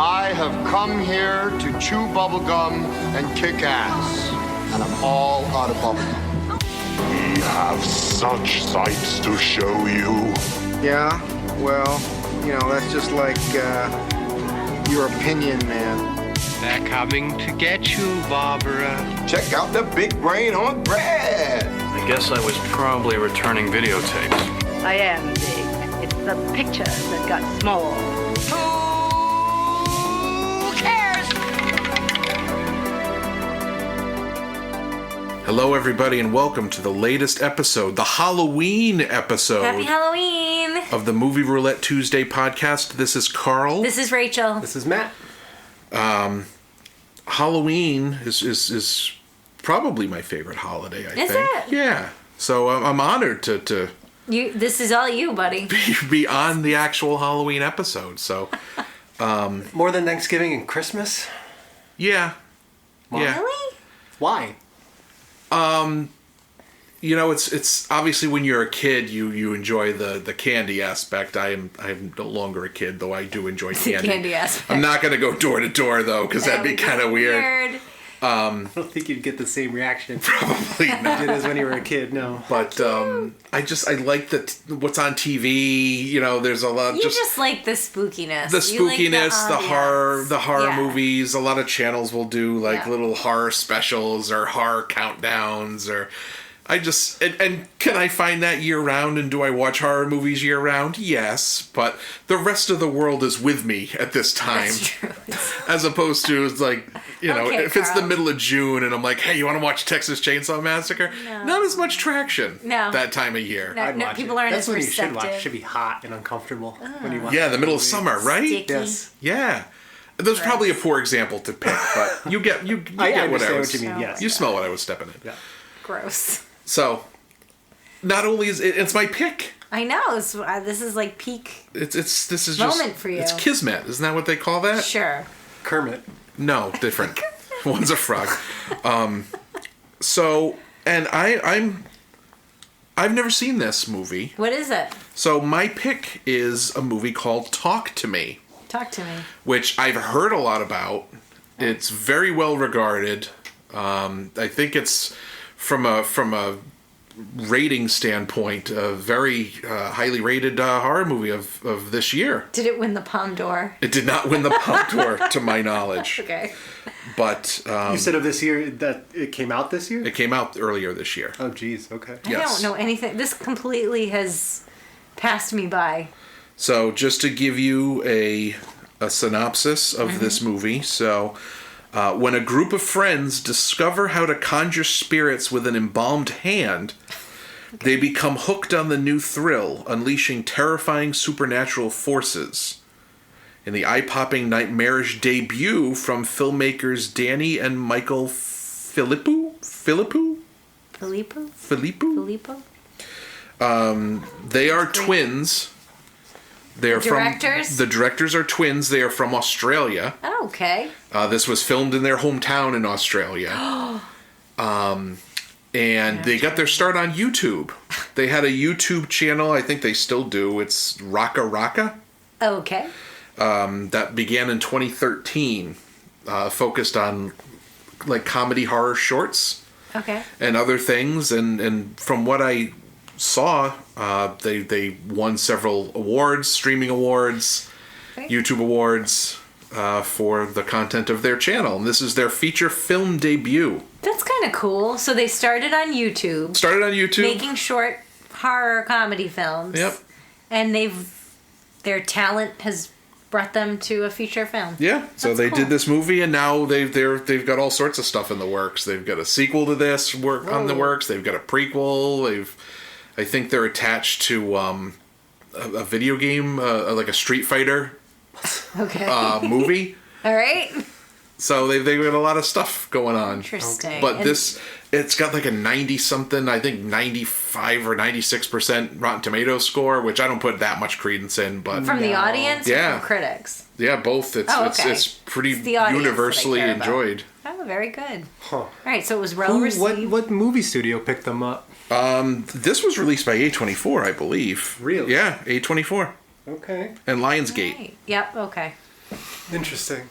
I have come here to chew bubblegum and kick ass. And I'm all out of bubblegum. We have such sights to show you. Yeah, well, you know, that's just like your opinion, man. They're coming to get you, Barbara. Check out the big brain on Brad. I guess I was probably returning videotapes. I am big. It's the picture that got small. Who cares? Hello, everybody, and welcome to the latest episode, the Halloween episode. Happy Halloween! Of the Movie Roulette Tuesday podcast. This is Carl. This is Rachel. This is Matt. Halloween is probably my favorite holiday, I think. Is it? Yeah. So I'm honored to This is all you, buddy. be on the actual Halloween episode. So, More than Thanksgiving and Christmas? yeah. Yeah. Really? Why? You know, it's obviously when you're a kid, you enjoy the candy aspect. I am no longer a kid, though I do enjoy candy. The candy aspect. I'm not going to go door to door though, because that'd be kind of weird. I don't think you'd get the same reaction. Probably not. You did as when you were a kid, no. But I like what's on TV. You know, there's a lot. You just like the spookiness. The spookiness, the horror Yeah. movies. A lot of channels will do like Yeah. little horror specials or horror countdowns or. And can I find that year round, and do I watch horror movies year round? Yes, but the rest of the world is with me at this time. That's true. As opposed to, it's like, you know, Okay, if it's the Carl. middle of June and I'm like, hey, you want to watch Texas Chainsaw Massacre? No. Not as much traction No. that time of year. No, I'd watch people it. aren't That's as when you should watch. It receptive. should be hot and uncomfortable when you watch Yeah, that the middle of movie. summer, right? Sticky. Yes. Yeah. There's probably a poor example to pick, but you get I what I understand was. what you mean, yes. You smell what I was stepping in. Yeah. Gross. So, not only is it's my pick. I know. This is like peak. This is Moment just for you. It's kismet, isn't that what they call that? Sure. Kermit. No, different. One's a frog. So, and I've never seen this movie. What is it? So my pick is a movie called Talk to Me, Talk to me. which I've heard a lot about. It's very well regarded. I think it's from a rating standpoint, a very highly rated horror movie of this year. Did it win the Palme d'Or? It did not win the Palme d'Or, to my knowledge. Okay. But You said of this year that it came out this year? it came out earlier this year. Oh, geez. Okay. I Yes. don't know anything. This completely has passed me by. So just to give you a synopsis of this movie. So when a group of friends discover how to conjure spirits with an embalmed hand, they become hooked on the new thrill, unleashing terrifying supernatural forces. In the eye-popping nightmarish debut from filmmakers Danny and Michael Filippo? Filippo? They are twins. They are Directors? The directors are twins. They are from Australia. Oh, okay. This was filmed in their hometown in Australia. And they got their start on YouTube. They had a YouTube channel. I think they still do. It's Raka Raka. Okay. That began in 2013. Focused on like comedy horror shorts Okay. and other things. And from what I saw, they won several awards, streaming awards, YouTube awards, for the content of their channel. And this is their feature film debut. That's kind of cool. So they started on YouTube. Started on YouTube. Making short horror comedy films. Yep. And their talent has brought them to a feature film. Yeah. So That's they cool. did this movie, and now they've got all sorts of stuff in the works. They've got a sequel to this on the works. They've got a prequel. I think they're attached to a video game, like a Street Fighter Okay. movie. All right. So they've got a lot of stuff going on. Interesting. But And it's got like a 90-something, I think 95 or 96% Rotten Tomatoes score, which I don't put that much credence in. But from the audience Yeah. or from critics? yeah, both. It's pretty It's the audience that I universally care about. enjoyed. Oh, very good. Huh. All right, so it was well received. What movie studio picked them up? This was released by A24, I believe. Really? Yeah, A24 Okay. and Lionsgate. Right. Yep, okay. Interesting.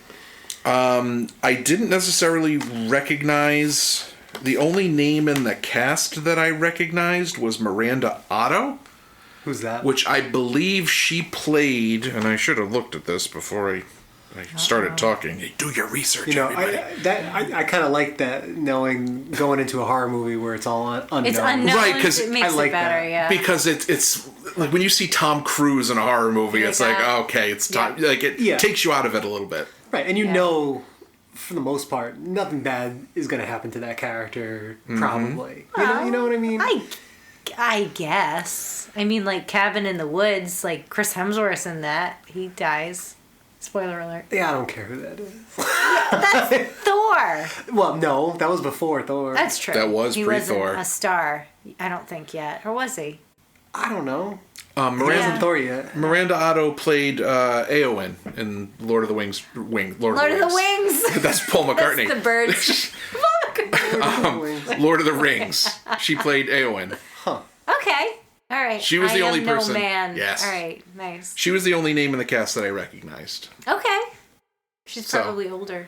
I didn't necessarily recognize. The only name in the cast that I recognized was Miranda Otto, Who's that? which I believe she played, and I should have looked at this before I started talking. Hey, do your research, You know, everybody. I kind of like that, knowing going into a horror movie where it's all unknown. It's unknown. Right, 'cause it makes I like it better. that. Yeah. Because it's like when you see Tom Cruise in a horror movie, Like it's like, that. okay, it's time. Yeah. Like it Yeah. takes you out of it a little bit. Right, and you Yeah. know, for the most part, nothing bad is going to happen to that character. Probably. You know what I mean? I guess. I mean, like Cabin in the Woods, like Chris Hemsworth's in that. He dies. Spoiler alert. Yeah, I don't care who that is. That's Thor. Well, no, that was before Thor. That's true. That was he pre-Thor. wasn't a star. I don't think yet, or was he? I don't know. Miranda He wasn't Thor yet. Miranda Otto played Eowyn in Lord of the Wings. Lord Lord of the Wings. That's Paul McCartney. That's the birds. Lord of the Rings. She played Eowyn. Okay. All right. She was the only person- No man. Yes. All right. Nice. She was the only name in the cast that I recognized. Okay. She's So- probably older.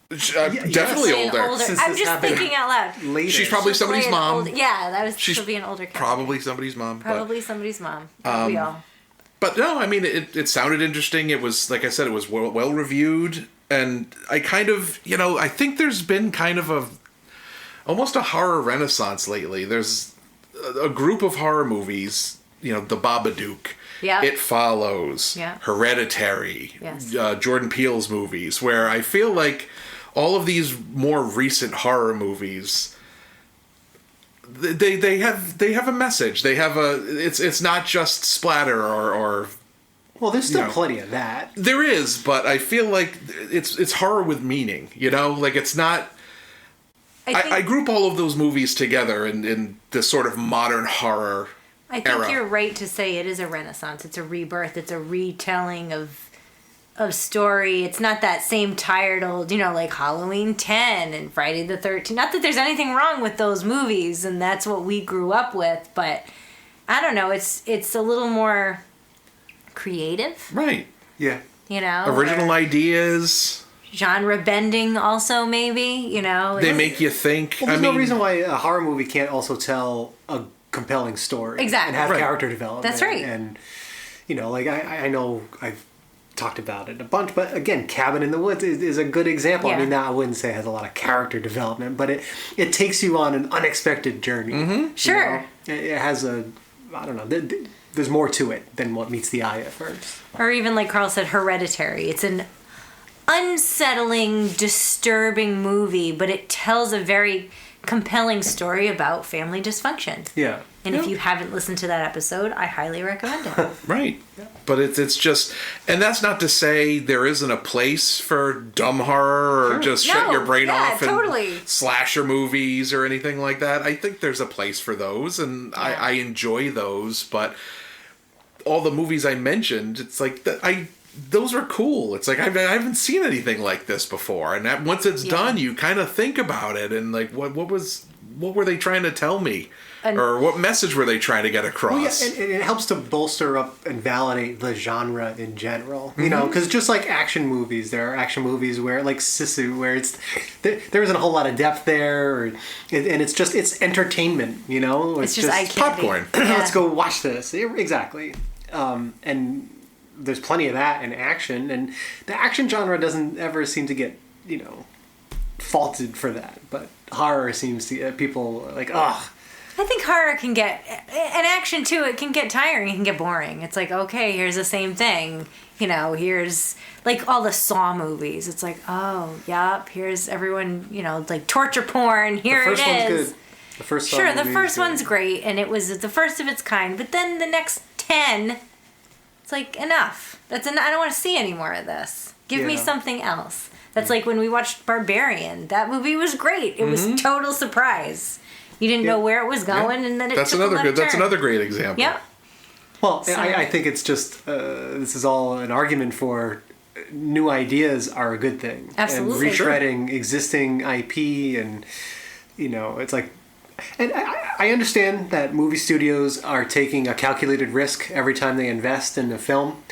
Definitely Playing older. Since I'm this just happened thinking out loud. Later. She's probably somebody's Playing mom. yeah, that was. She's She'll be an older character. Probably somebody's mom. Probably somebody's mom. We all. But no, I mean, it sounded interesting. It was, like I said, it was well reviewed. And I kind of, I think there's been kind of almost a horror renaissance lately. There's a group of horror movies, The Babadook, Yeah. It Follows, Yeah. Hereditary, Yes. Jordan Peele's movies, where I feel like all of these more recent horror movies, they have a message. They have it's not just splatter or Well, there's still No. plenty of that. there is, but I feel like it's horror with meaning, Like it's not. I group all of those movies together in this sort of modern horror I think era. you're right to say it is a renaissance. It's a rebirth. It's a retelling of story. It's not that same tired old, like Halloween 10 and Friday the 13th. Not that there's anything wrong with those movies, and that's what we grew up with, but I don't know. It's a little more creative, Right. Yeah. Original or ideas. genre bending also, maybe, They make you think. Well, there's no reason why a horror movie can't also tell a compelling story. Exactly. And have Right. character development. That's right. And, like, I know I've talked about it a bunch, but again, Cabin in the Woods is a good example. Yeah. I mean, I wouldn't say it has a lot of character development, but it takes you on an unexpected journey. Mm-hmm. Sure. It has I don't know, there's more to it than what meets the eye at first. Or even like Carl said, Hereditary. It's an unsettling, disturbing movie, but it tells a very compelling story about family dysfunction. Yeah. And if you haven't listened to that episode, I highly recommend it. Right. But it's just, and that's not to say there isn't a place for dumb horror or just shut No, your brain yeah, off and totally. slasher movies or anything like that. I think there's a place for those, and I enjoy those. But all the movies I mentioned, it's like those are cool. It's like I haven't seen anything like this before, and once it's done, you kind of think about it and like what were they trying to tell me? Or what message were they trying to get across? Well, yeah, and it helps to bolster up and validate the genre in general. Because just like action movies, there are action movies where, like Sisu, where there isn't a whole lot of depth there, and it's entertainment. It's just eye candy. popcorn. Let's go watch this. Exactly. And there's plenty of that in action, and the action genre doesn't ever seem to get faulted for that, but horror seems to people are like, ugh. I think horror can get, and action too, it can get tiring, it can get boring. It's like, okay, here's the same thing. Here's like all the Saw movies. It's like, oh, yup, here's everyone, like torture porn, here it is. The first one's good. The first Saw Sure, the movie is first good. one's great, and it was the first of its kind, but then the next 10, it's like, enough. I don't want to see any more of this. Give me Yeah. something else. That's like when we watched Barbarian. That movie was great. It was total surprise. You didn't know where it was going, and then it That's took another a left good. That's turn. another great example. Yep. Well, So- I think it's just this is all an argument for new ideas are a good thing. Absolutely. And retreading existing IP, and it's like, and I understand that movie studios are taking a calculated risk every time they invest in a film,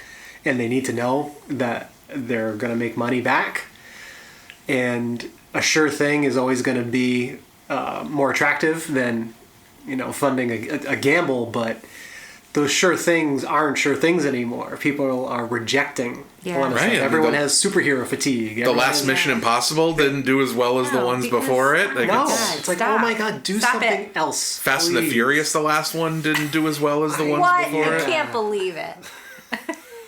and they need to know that they're going to make money back, and a sure thing is always going to be more attractive than, funding a gamble. But those sure things aren't sure things anymore. People are rejecting a lot of stuff. Right. Everyone has superhero fatigue. The last Mission Impossible didn't do as well as the No, ones because- before it. Like, No, it's- it's like, Stop. oh my god, do Stop something it. else. Fast and the please. Furious, the last one, didn't do as well as the ones What? before I it. can't believe it.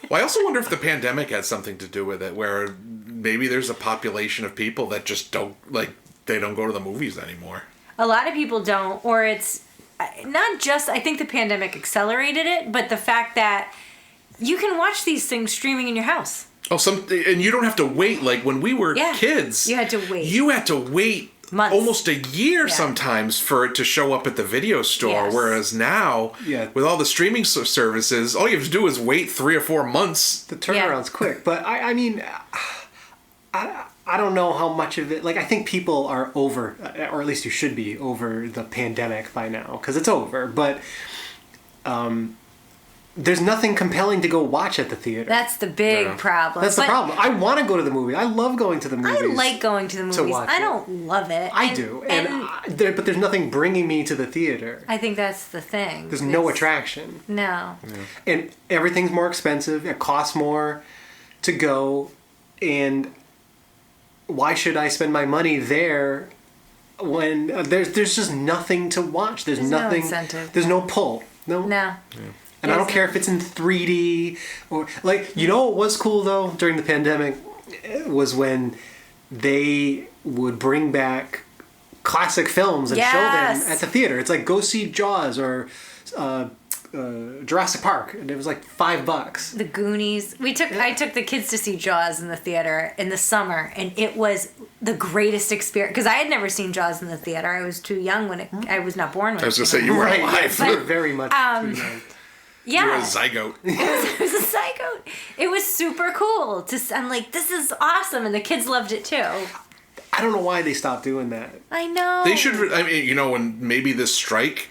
Well, I also wonder if the pandemic had something to do with it, where maybe there's a population of people that just don't they don't go to the movies anymore. A lot of people don't, or it's not just, I think the pandemic accelerated it, but the fact that you can watch these things streaming in your house. Oh, and you don't have to wait. Like when we were kids, You had to wait. You had to wait Months. almost a year Yeah. sometimes for it to show up at the video store. Yes. Whereas now, Yeah. with all the streaming services, all you have to do is wait 3 or 4 months. The turnaround's quick, but I mean, I don't know how much of it. Like, I think people are over, or at least you should be over the pandemic by now, because it's over. But there's nothing compelling to go watch at the theater. That's the big problem. That's the But problem. I want to go to the movie. I love going to the movies. I like going to the movies. watch I it. don't love it. I do, but there's nothing bringing me to the theater. I think that's the thing. There's no It's- attraction. No. And everything's more expensive. It costs more to go. And why should I spend my money there when there's just nothing to watch? There's no nothing. incentive. There's no pull. No. And I don't care if it's in 3D or what was cool though during the pandemic was when they would bring back classic films and show them at the theater. It's like go see Jaws or Jurassic Park, and it was like $5. The Goonies. I took the kids to see Jaws in the theater in the summer, and it was the greatest experience because I had never seen Jaws in the theater. I was too young when I was not born when I was it going to say, came you out. were Right, alive. you're very much. too young. Yeah, You were a zygote. it was a psycho. It was super cool. I'm like, this is awesome, and the kids loved it too. I don't know why they stopped doing that. I know. They should, I mean, when maybe this strike,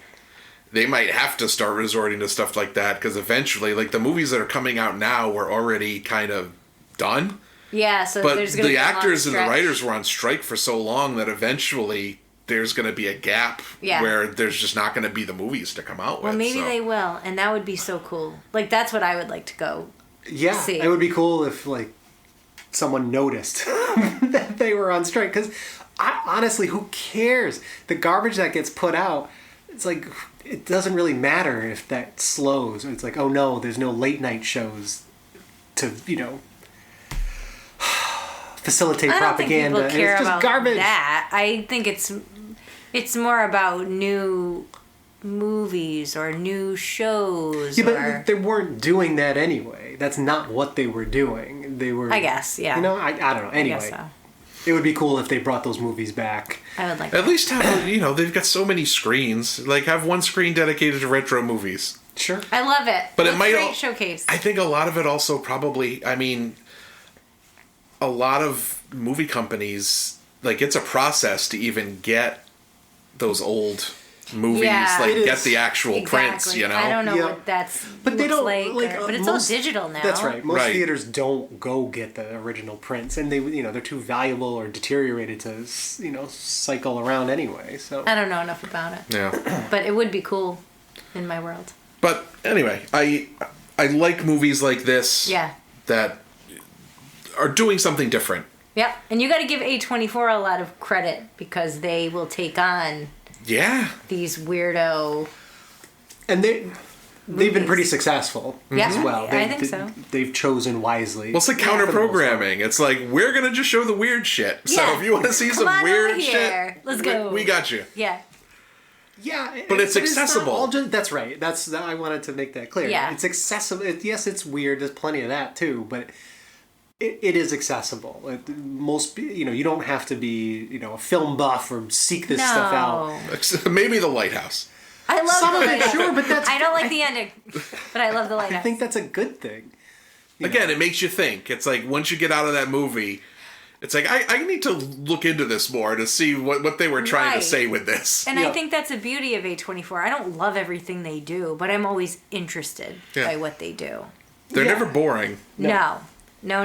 they might have to start resorting to stuff like that because eventually, the movies that are coming out now were already kind of done. Yeah, so But there's gonna the be a long actors and the stretch. writers were on strike for so long that eventually there's going to be a gap where there's just not going to be the movies to come out with. Well, maybe so. they will, and that would be so cool. That's what I would like to go. Yeah, see. it would be cool if someone noticed that they were on strike. Because honestly, who cares? The garbage that gets put out, it's like it doesn't really matter if that slows. It's like, oh no, there's no late night shows to facilitate I don't propaganda. think people care it's just about garbage. that. I think it's more about new movies or new shows. Yeah, or, but they weren't doing that anyway. That's not what they were doing. They were. I guess, yeah. I don't know. Anyway, I guess so. it would be cool if they brought those movies back. I would like At that. least have, they've got so many screens. Have one screen dedicated to retro movies. Sure. I love it. But it Let's might create al- showcase. I think a lot of it also probably, a lot of movie companies, it's a process to even get those old movies, Yeah. It get is. the actual prints, Exactly. I don't know Yeah. what that's But they looks don't like, but it's most- all digital now. That's right. Most Right. theaters don't go get the original prints, and they're too valuable or deteriorated to cycle around anyway. So I don't know enough about it, Yeah. but it would be cool in my world. But anyway, I like movies like this Yeah. that are doing something different. Yep. And you got to give A24 a lot of credit because they will take on Yeah. these weirdo. and they've been Movies. pretty successful Yeah, as well. I think so. They've chosen wisely. Well, it's like counter programming. It's like we're gonna just show the weird shit. So Yeah. if you want to see Come some on weird over here. shit, Let's go. We got you. Yeah. Yeah, But it's not accessible. all that's right. I wanted to make that clear. Yeah. It's accessible. Yes, it's weird. There's plenty of that too, but it is accessible. You don't have to be a film buff or seek this stuff out. Maybe The Lighthouse. I love Some the of it, lighthouse. sure, but that's. I don't like the ending, but I love the lighthouse. I think that's a good thing. Again, it makes you think. It's like once you get out of that movie, it's like I need to look into this more to see what they were trying Right. to say with this. And Yeah. I think that's a beauty of A24. I don't love everything they do, but I'm always interested Yeah. by what they do. They're Yeah. never boring. No. No.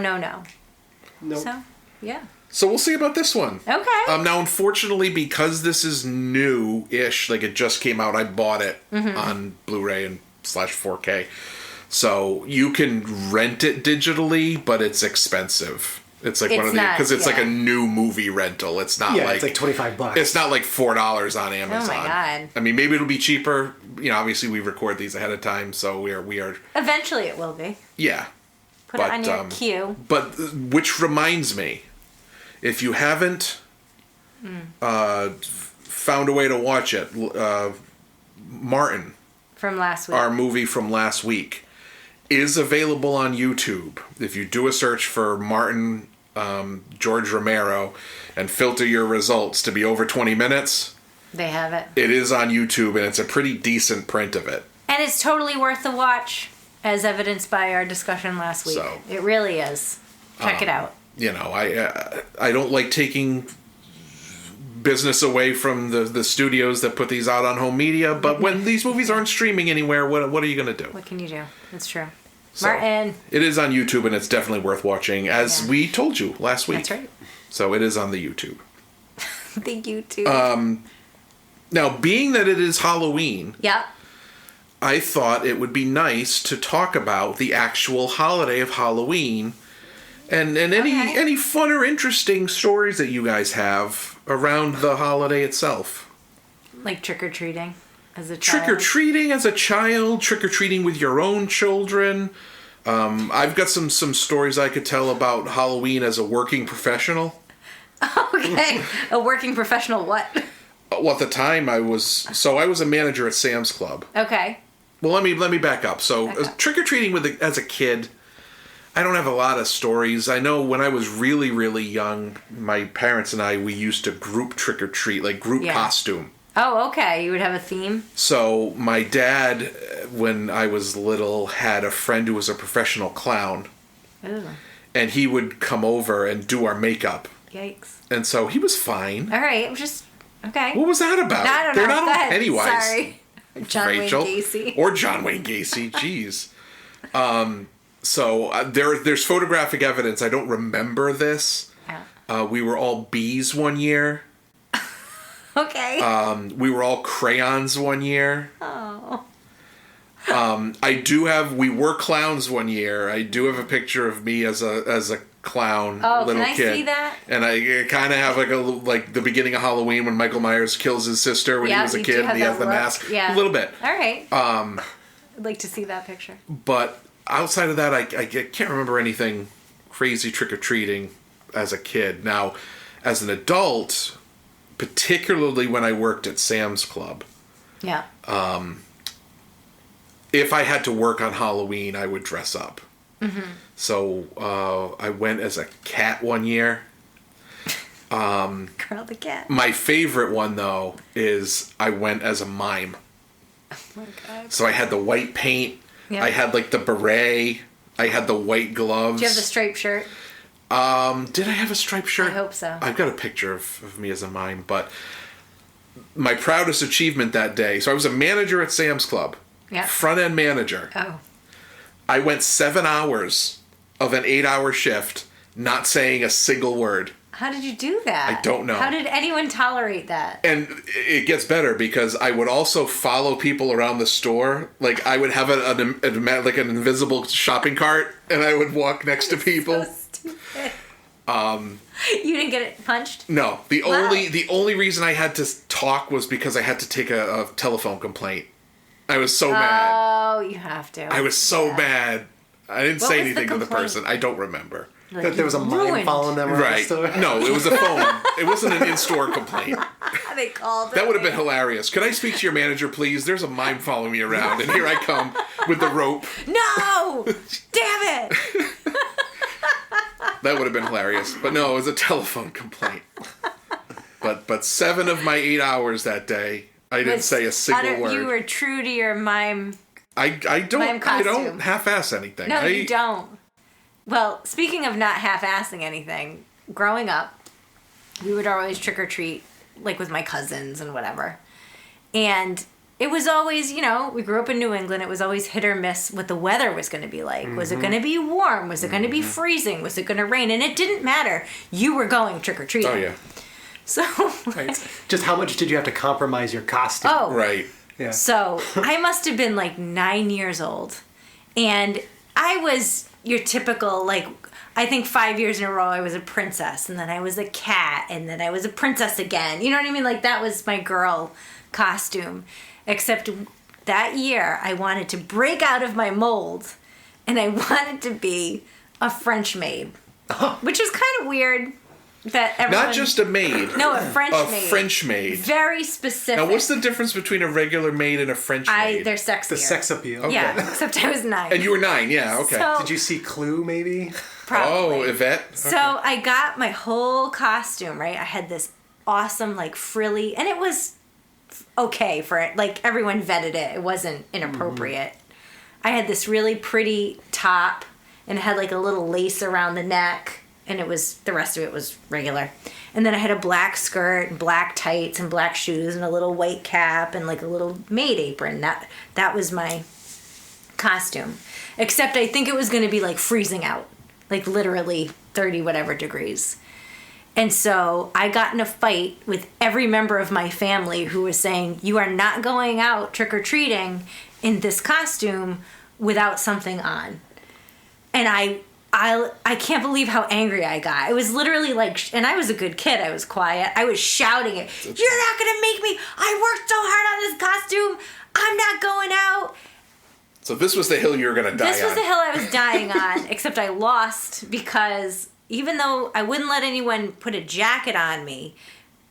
Nope. So, yeah. So we'll see about this one. Okay. Now, unfortunately, because this is new-ish, like it just came out, I bought it on Blu-ray and /4K. So you can rent it digitally, but it's expensive. It's like one of the because it's like a new movie rental. It's not like it's like $25. It's not like $4 on Amazon. Oh my God. I mean, maybe it'll be cheaper. You know, obviously we record these ahead of time, so we are. Eventually it will be. Yeah. Put it on your queue. But which reminds me, if you haven't found a way to watch it, Martin, From last week. our movie from last week, is available on YouTube. If you do a search for Martin George Romero and filter your results to be over 20 minutes, They have it. it is on YouTube, and it's a pretty decent print of it. And it's totally worth the watch, as evidenced by our discussion last week. So, it really is. Check it out. You know, I don't like taking business away from the studios that put these out on home media, but when these movies aren't streaming anywhere, what are you going to do? What can you do? That's true. So, Martin. It is on YouTube, and it's definitely worth watching, as we told you last week. That's right. So it is on the YouTube. The YouTube. Now, being that it is Halloween, Yep. I thought it would be nice to talk about the actual holiday of Halloween and any fun or interesting stories that you guys have around the holiday itself. Like trick-or-treating as a child. Trick-or-treating as a child, trick-or-treating with your own children. I've got some stories I could tell about Halloween as a working professional. Okay. A working professional what? Well, at the time I was a manager at Sam's Club. Okay. Well, let me back up. So, trick-or-treating as a kid, I don't have a lot of stories. I know when I was really, really young, my parents and we used to group trick-or-treat, like group costume. Oh, okay. You would have a theme? So, my dad, when I was little, had a friend who was a professional clown. Ooh. And he would come over and do our makeup. Yikes. And so, he was fine. All right. Just, okay. What was that about? I don't know. They're not Go on ahead. Pennywise. Sorry. John Rachel. Wayne Gacy. Or John Wayne Gacy. Jeez. So there's photographic evidence. I don't remember this. Oh. We were all bees one year. Okay. We were all crayons one year. Oh. We were clowns one year. I do have a picture of me as a clown, little can I kid. see that? And I kind of have like the beginning of Halloween when Michael Myers kills his sister when he was a you do kid have and he has that the look. mask. Yeah. A little bit. All right. I'd like to see that picture. But outside of that, I can't remember anything crazy trick-or-treating as a kid. Now, as an adult, particularly when I worked at Sam's Club, Yeah. if I had to work on Halloween, I would dress up. Mm-hmm. So I went as a cat one year. Girl the cat. My favorite one, though, is I went as a mime. Oh my God. So I had the white paint. Yeah. I had like the beret. I had the white gloves. Do you have the striped shirt? Did I have a striped shirt? I hope so. I've got a picture of me as a mime, but my proudest achievement that day. So I was a manager at Sam's Club. Yeah. Front end manager. Oh. I went 7 hours of an 8-hour shift, not saying a single word. How did you do that? I don't know. How did anyone tolerate that? And it gets better because I would also follow people around the store. Like I would have an invisible shopping cart, and I would walk next to people. So stupid. You didn't get it punched? No, the only reason I had to talk was because I had to take a telephone complaint. I was so mad. Oh, you have to. I was so mad. I didn't What say was the anything to the complaint? person. I don't remember. Like, That there was a mime ruined. following them around the Right? store. No, it was a phone. It wasn't an in-store complaint. They called That would have been hilarious. Could I speak to your manager, please? There's a mime following me around, and here I come with the rope. No! Damn it! That would have been hilarious. But no, it was a telephone complaint. But 7 of my 8 hours that day, I didn't say a single word. You were true to your mime. I don't costume. half-ass anything. No, you don't. Well, speaking of not half-assing anything, growing up, we would always trick-or-treat, like with my cousins and whatever. And it was always, we grew up in New England. It was always hit or miss what the weather was going to be like. Was it going to be warm? Was it going to be freezing? Was it going to rain? And it didn't matter. You were going trick-or-treating. Oh, yeah. So, Just how much did you have to compromise your costume? oh, Right. Yeah. So I must have been like 9 years old. And I was your typical, like, I think 5 years in a row I was a princess. And then I was a cat. And then I was a princess again. You know what I mean? Like, that was my girl costume. Except that year I wanted to break out of my mold. And I wanted to be a French maid. Which is kind of weird. That everyone, Not just a maid. No, a French A maid. French maid. Very specific. Now, what's the difference between a regular maid and a French maid? They're sexier. The sex appeal. Yeah, except I was 9. And you were 9, yeah, okay. So, Did you see Clue, maybe? probably. Oh, Yvette? So I got my whole costume, right? I had this awesome, like, frilly, and it was okay for it. Like, everyone vetted it. It wasn't inappropriate. I had this really pretty top, and it had, like, a little lace around the neck. And the rest of it was regular. And then I had a black skirt, and black tights, and black shoes, and a little white cap, and like a little maid apron. That was my costume. Except I think it was going to be like freezing out. Like literally 30 whatever degrees. And so I got in a fight with every member of my family who was saying, you are not going out trick-or-treating in this costume without something on. And I can't believe how angry I got. It was literally like, and I was a good kid. I was quiet. I was shouting it. You're not going to make me. I worked so hard on this costume. I'm not going out. So this was the hill you were going to die on. This was the hill I was dying on, except I lost because even though I wouldn't let anyone put a jacket on me,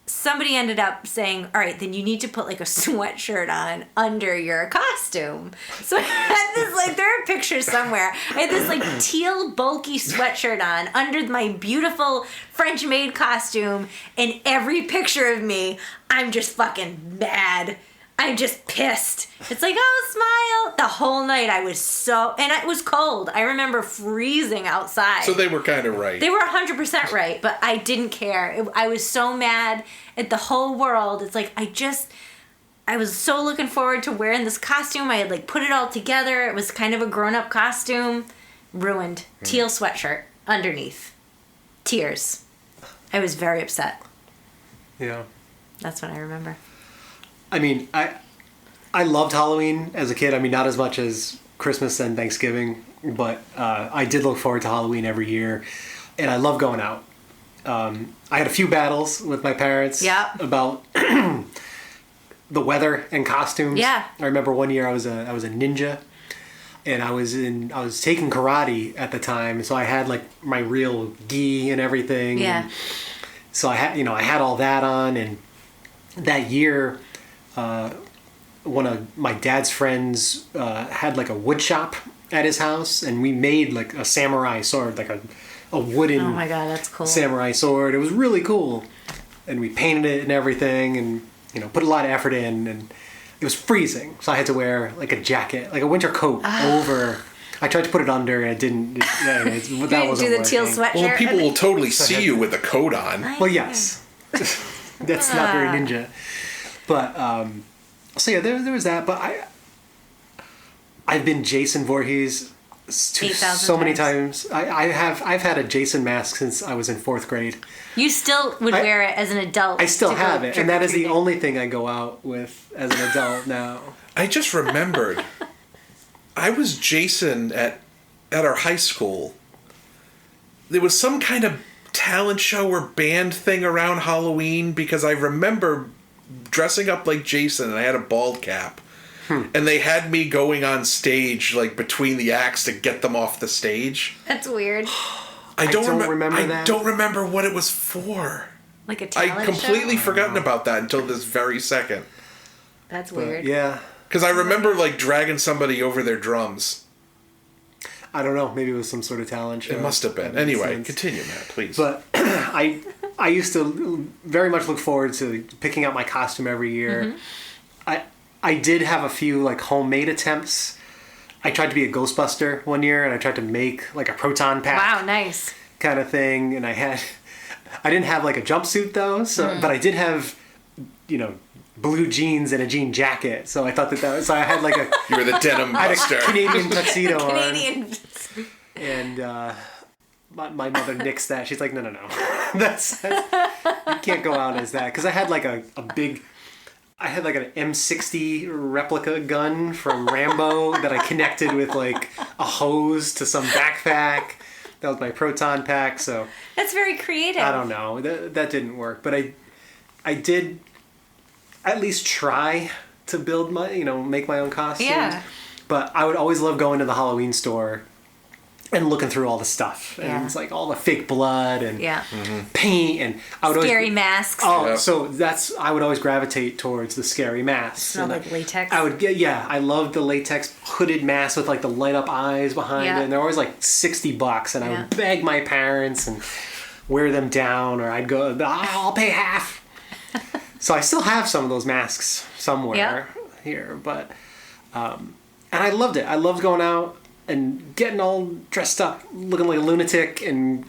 somebody ended up saying, all right, then you need to put like a sweatshirt on under your costume. So I had this, like, there are pictures somewhere. I had this like teal bulky sweatshirt on under my beautiful French maid costume, and every picture of me, I'm just fucking mad. I'm just pissed. It's like, oh, smile. The whole night I was and it was cold. I remember freezing outside. So they were kind of right. They were 100% right, but I didn't care. I was so mad at the whole world. It's like, I was so looking forward to wearing this costume. I had like put it all together. It was kind of a grown-up costume. Ruined. Teal sweatshirt underneath. Tears. I was very upset. Yeah. That's what I remember. I mean, I loved Halloween as a kid. I mean, not as much as Christmas and Thanksgiving, but I did look forward to Halloween every year, and I love going out. I had a few battles with my parents about the weather and costumes. Yeah. I remember one year I was a ninja, and I was taking karate at the time, so I had like my real gi and everything. Yeah. And so I had all that on, and that year. One of my dad's friends had like a wood shop at his house, and we made like a samurai sword, like a wooden Oh my god, that's cool. samurai sword. It was really cool, and we painted it and everything, and put a lot of effort in, and it was freezing, so I had to wear like a jacket, like a winter coat over. I tried to put it under, and it didn't. That You wasn't didn't do the teal working. sweatshirt? Well, people will totally see you with a coat on. Well, yes. That's not very ninja. But, so yeah, there was that. But I've been Jason Voorhees 8,000 so many times. I've had a Jason mask since I was in 4th grade. You still would wear it as an adult. I still to go have it, and that is the trick-or-treating. only thing I go out with as an adult now. I just remembered. I was Jason at our high school. There was some kind of talent show or band thing around Halloween because I remember dressing up like Jason and I had a bald cap. And they had me going on stage like between the acts to get them off the stage. That's weird. I don't remember that. I don't remember what it was for. Like a talent I completely show? forgotten about that until this very second. That's But, weird. yeah. Because I remember like dragging somebody over their drums. I don't know. Maybe it was some sort of talent show. It must have been. That makes Anyway, sense. continue, Matt, please. But I used to very much look forward to picking out my costume every year. I did have a few like homemade attempts. I tried to be a Ghostbuster one year, and I tried to make like a proton pack. Wow, nice. Kind of thing. And I didn't have like a jumpsuit though. So, but I did have, blue jeans and a jean jacket. So I thought that was, so I had like a, You were the denim I had buster. a Canadian tuxedo Canadian. on. And my mother nixed that. She's like, no. that's you can't go out as that. Because I had like a big, I had like an M60 replica gun from Rambo that I connected with like a hose to some backpack. That was my proton pack. So That's very creative. I don't know. That didn't work. But I did at least try to build my, make my own costumes. Yeah. But I would always love going to the Halloween store and looking through all the stuff. And Yeah. it's like all the fake blood and Yeah. paint and I would Scary always, masks. Oh, Yep. so I would always gravitate towards the scary masks. Smell And like latex. I would get, I loved the latex hooded masks with like the light up eyes behind Yeah. it. And they're always like $60 and I Yeah. would beg my parents and wear them down, or I'd go, I'll pay half. So I still have some of those masks somewhere here, but, and I loved it. I loved going out and getting all dressed up, looking like a lunatic, and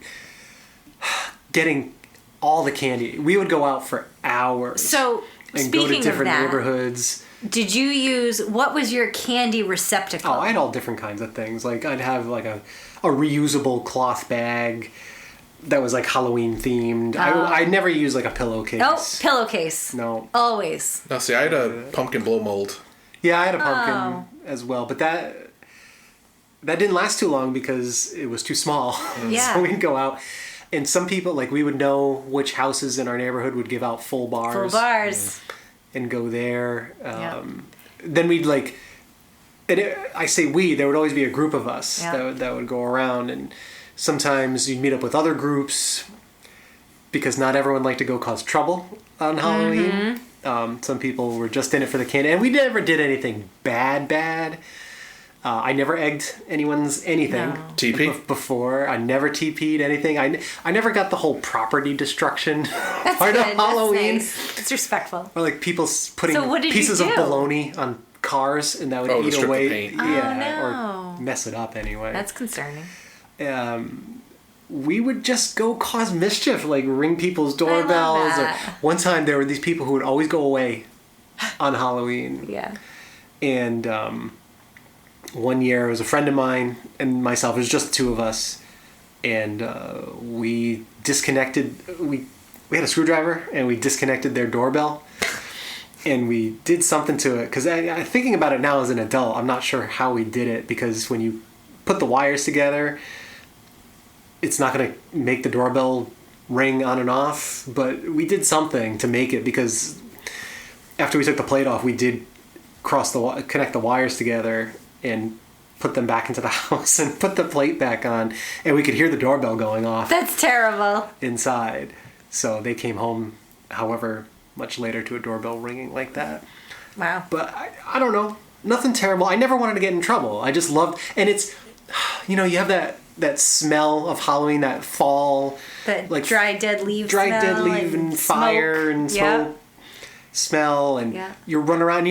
getting all the candy. We would go out for hours So, and go to speaking of different that, neighborhoods. did you use, what was your candy receptacle? Oh, I had all different kinds of things. Like I'd have like a reusable cloth bag that was like Halloween themed. I never used like a pillowcase. Oh, pillowcase. No. Always. No, see, I had a pumpkin blow mold. Yeah, I had a pumpkin as well, but that didn't last too long because it was too small. Yeah. So we'd go out, and some people, like, we would know which houses in our neighborhood would give out full bars. Full bars. And go there. Yeah. Then we'd like, I say we, there would always be a group of us Yeah. that would go around, and sometimes you'd meet up with other groups because not everyone liked to go cause trouble on Halloween. Some people were just in it for the candy, and we never did anything bad. I never egged anyone's anything No. TP? before. I never TP'd anything. I never got the whole property destruction That's part good. of Halloween. That's nice. It's respectful. Or like people putting So what did you pieces of do? bologna on cars, and that would Oh, to eat strip the away. paint. Yeah, Oh, no. or mess it up anyway. That's concerning. We would just go cause mischief, like ring people's doorbells. Or that. one time there were these people who would always go away on Halloween. Yeah. And one year it was a friend of mine and myself. It was just the two of us, and we disconnected. We had a screwdriver and we disconnected their doorbell, and we did something to it. Because I thinking about it now as an adult, I'm not sure how we did it, because when you put the wires together, it's not going to make the doorbell ring on and off. But we did something to make it, because after we took the plate off, we did connect the wires together and put them back into the house and put the plate back on, and we could hear the doorbell going off That's terrible. inside. So they came home, however much later, to a doorbell ringing like that. Wow. But I don't know, nothing terrible. I never wanted to get in trouble. I just loved, and it's, you have that smell of Halloween, that fall, That like dry dead leaves. dry dead smell leaf and fire smoke. and Yeah. smoke smell, and Yeah. you're running around.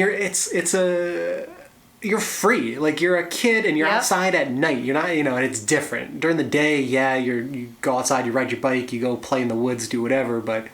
You're free, like you're a kid, and you're Yep. outside at night. You're not, and it's different during the day. Yeah, you go outside, you ride your bike, you go play in the woods, do whatever. But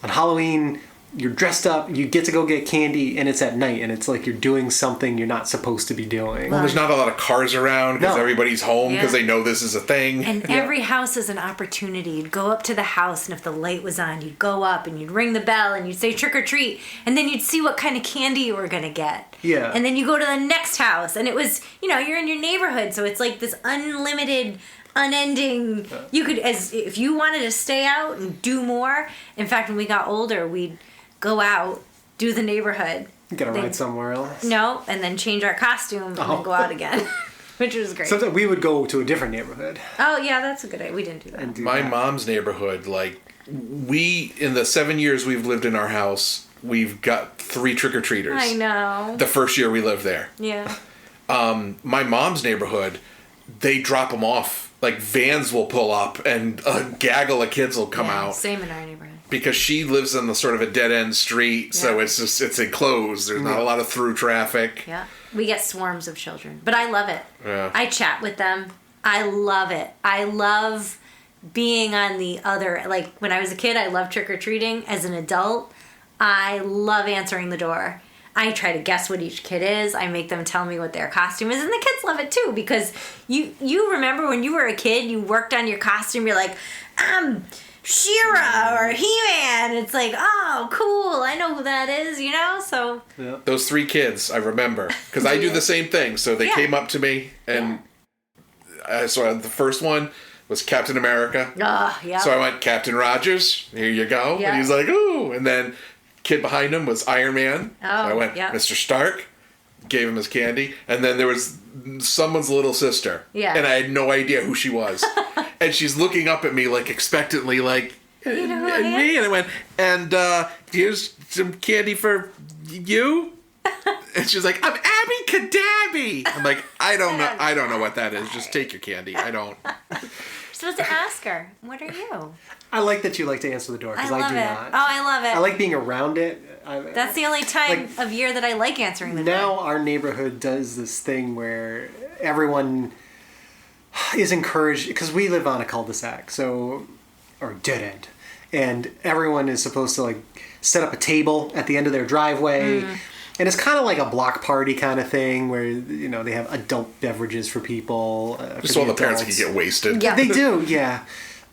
on Halloween, you're dressed up, you get to go get candy, and it's at night, and it's like you're doing something you're not supposed to be doing. Well, there's not a lot of cars around because No. everybody's home because Yeah. they know this is a thing. And every house is an opportunity. You'd go up to the house, and if the light was on, you'd go up and you'd ring the bell and you'd say trick or treat, and then you'd see what kind of candy you were gonna get. Yeah. And then you go to the next house, and it was, you're in your neighborhood, so it's like this unlimited, unending. You could, as if you wanted to stay out and do more. In fact, when we got older, we'd go out, do the neighborhood. You gotta They- ride somewhere else. No, and then change our costume and then go out again, which was great. Sometimes we would go to a different neighborhood Oh yeah, that's a good idea. We didn't do that. and do My that. mom's neighborhood, like, in the 7 years we've lived in our house, we've got 3 trick-or-treaters. I know. The first year we lived there. Yeah. My mom's neighborhood, they drop them off. Like, vans will pull up and a gaggle of kids will come Yeah, out. Same in our neighborhood. Because she lives in the sort of a dead-end street, so Yeah. it's enclosed. There's not a lot of through traffic. Yeah. We get swarms of children, but I love it. Yeah. I chat with them. I love it. I love being on the other, like when I was a kid, I loved trick-or-treating. As an adult, I love answering the door. I try to guess what each kid is. I make them tell me what their costume is, and the kids love it too because you remember when you were a kid, you worked on your costume. You're like, I'm She-Ra or He-Man. It's like, oh, cool. I know who that is. So Those 3 kids, I remember, because I do the same thing. So they came up to me, and so the first one was Captain America. yeah. So I went, Captain Rogers, here you go. Yeah. And he's like, ooh. And then kid behind him was Iron Man. Oh, So I went, yeah. Mr. Stark, gave him his candy. And then there was someone's little sister. Yeah. And I had no idea who she was. And she's looking up at me like expectantly, like, You know who I and am? me? And I went, and here's some candy for you. And she's like, I'm Abby Cadabby. I'm like, I don't know what that is. Just take your candy. I don't. You're supposed to ask her, what are you? I like that you like to answer the door because I I, love do it. not. Oh, I love it. I like being around it. That's the only time of year that I like answering the door. Now our neighborhood does this thing where everyone is encouraged because we live on a cul-de-sac, or dead end, and everyone is supposed to like set up a table at the end of their driveway. And it's kind of like a block party kind of thing where, they have adult beverages for people. Just for so all the parents adults. can get wasted. Yeah. They do, yeah.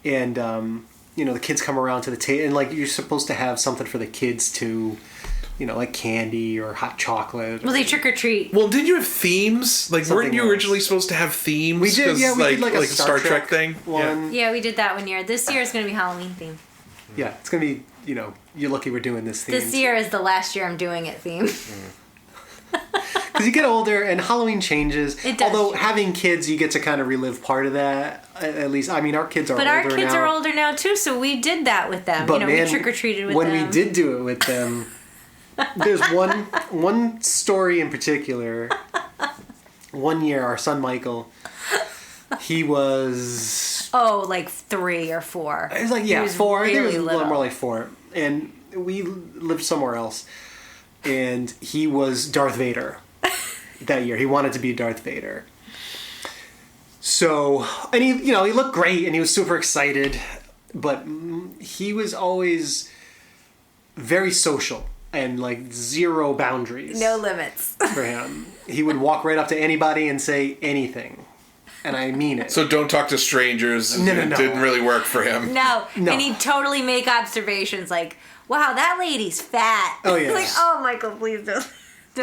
And, the kids come around to the table, and, like, you're supposed to have something for the kids to, like candy or hot chocolate. Well, they trick or treat. Well, didn't you have themes? Like, weren't Something you else. originally supposed to have themes? We did, 'Cause, yeah, we did like a Star Trek thing. one. Yeah, we did that one year. This year is going to be Halloween themed. Yeah, it's going to be, you're lucky we're doing this theme. This year is the last year I'm doing it themed. Because you get older and Halloween changes. It does Although change. having kids, you get to kind of relive part of that. At least, I mean, our kids are But older now. our kids are older now too, so we did that with them. But man, we trick or treated with when them. we did do it with them, there's one story in particular. One year, our son Michael, he was. Oh, like 3 or 4. It was like He was 4. I think it really was a little little. more like 4. And we lived somewhere else, and he was Darth Vader that year. He wanted to be Darth Vader. So, and he looked great, and he was super excited, but he was always very social and like 0 boundaries. No limits. For him. He would walk right up to anybody and say anything. And I mean it. So don't talk to strangers. No. It didn't really work for him. No. No. And he'd totally make observations like, wow, that lady's fat. Oh, yeah. Like, oh, Michael, please don't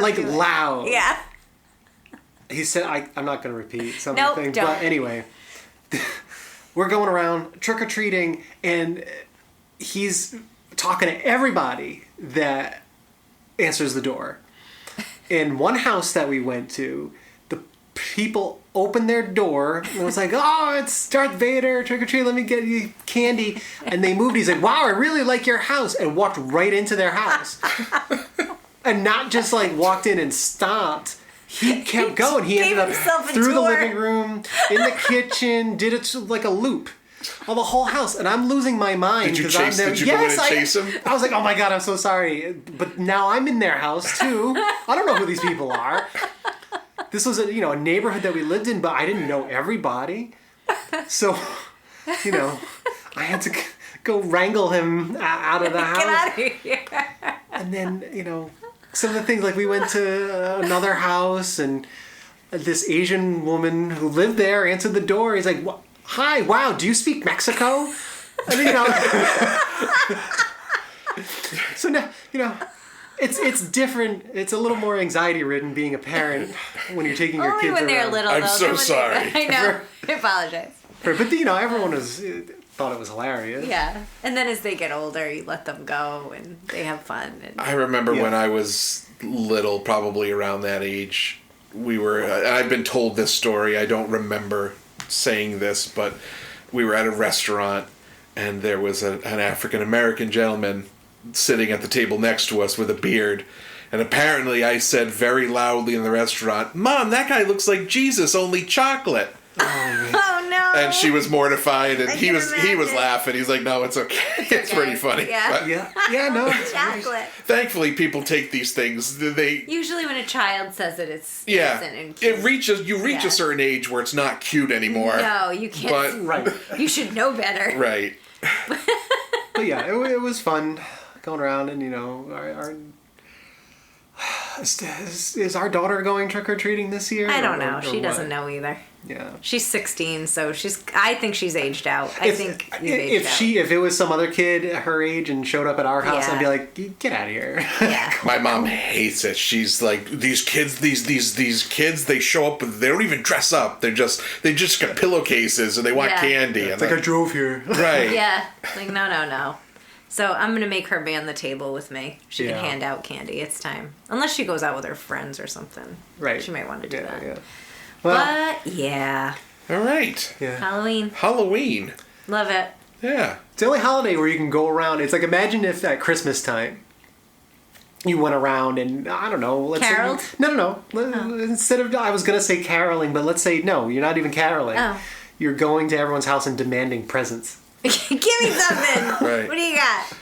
like do it. loud. Yeah. He said, I'm not going to repeat some Nope, of the things. don't. But anyway, we're going around trick-or-treating, and he's talking to everybody that answers the door. In one house that we went to, the people opened their door and was like, oh, it's Darth Vader, trick-or-treat, let me get you candy. And they moved. He's like, wow, I really like your house, and walked right into their house. And not just like walked in and stopped. He kept going. He Gave ended up himself a through the tour. living room, in the kitchen, did it like a loop of the whole house, and I'm losing my mind. Did you 'cause I'm chase- there. did you go in and chase him? I was like, oh my god, I'm so sorry, but now I'm in their house too. I don't know who these people are. This was a neighborhood that we lived in, but I didn't know everybody, so I had to go wrangle him out of the house. Get out of here. And then, some of the things, like we went to another house, and this Asian woman who lived there answered the door. He's like, hi, wow, do you speak Mexico? And, so now, it's different. It's a little more anxiety-ridden being a parent when you're taking your Only kids when they're around. little, I'm though. so Then when sorry. I know. I apologize. But everyone thought it was hilarious. Yeah. And then as they get older, you let them go and they have fun. And I remember Yeah. when I was little, probably around that age, we were, and I've been told this story, I don't remember saying this, but we were at a restaurant and there was an African-American gentleman sitting at the table next to us with a beard. And apparently I said very loudly in the restaurant, Mom, that guy looks like Jesus, only chocolate. oh, no. And she was mortified, and I he can was imagine. laughing. He's like, "No, it's okay. It's pretty funny." Yeah. But Yeah, no. Chocolate. thankfully, people take these things. They Usually when a child says it, it's yeah. innocent and cute. It reaches you reach Yeah. a certain age where it's not cute anymore. No, you can't. But Right. You should know better. right. But yeah, it was fun. going around and is our daughter going trick or treating this year? I don't know. Or She what? doesn't know either. Yeah. She's 16, so I think she's aged out. I think you've aged out. If it was some other kid her age and showed up at our house, Yeah. I'd be like, get out of here. Yeah. My mom hates it. She's like, these kids, these kids, they show up, they don't even dress up. They just got pillowcases and they want Yeah. candy. It's like I drove here. right. Yeah. Like, no. So I'm going to make her man the table with me. She Yeah. can hand out candy. It's time. Unless she goes out with her friends or something. Right. She might want to do that. Yeah. Well, But, yeah. All right. yeah. Halloween. Halloween. Love it. Yeah. It's the only holiday where you can go around. It's like, imagine if at Christmas time you went around and, I don't know, let's Caroled? say... No. Instead of, I was going to say caroling, but let's say, no, you're not even caroling. Oh. You're going to everyone's house and demanding presents. Give me something. Right. What do you got?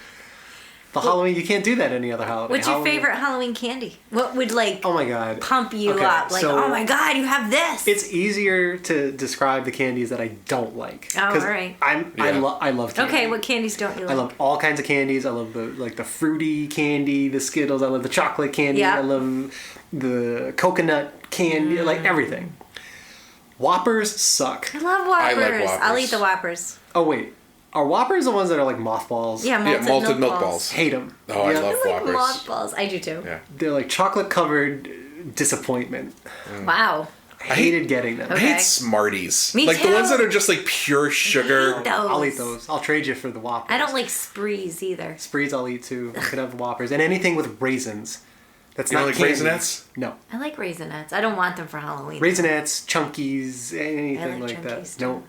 The Halloween, you can't do that any other holiday. What's your Halloween- favorite Halloween candy? What would, like, Oh my god. pump you Okay, up? Like, so- oh my God, you have this. It's easier to describe the candies that I don't like. Oh, 'Cause alright. I Yeah. love candy. Okay, what candies don't you like? I love all kinds of candies. I love the fruity candy, the Skittles. I love the chocolate candy. Yeah. I love the coconut candy. Like everything. Whoppers suck. I love Whoppers. I like Whoppers. I'll eat the Whoppers. Oh wait, are Whoppers the ones that are like mothballs? Yeah, Yeah, malted, malted milk milk balls. balls. Hate them. Oh, I love I like Whoppers. mothballs. I do too. Yeah. They're like chocolate covered disappointment. Wow. I hated getting them. I Okay. hate Smarties. Me like the too. ones that are just like pure sugar. Those. I'll eat those. I'll trade you for the Whoppers. I don't like sprees either. Sprees. I'll eat too. I could have Whoppers and anything with raisins. That's You not don't like candy. Raisinets? No. I like Raisinets. I don't want them for Halloween. Raisinets, Chunkies, anything like like that. Chunkies, No.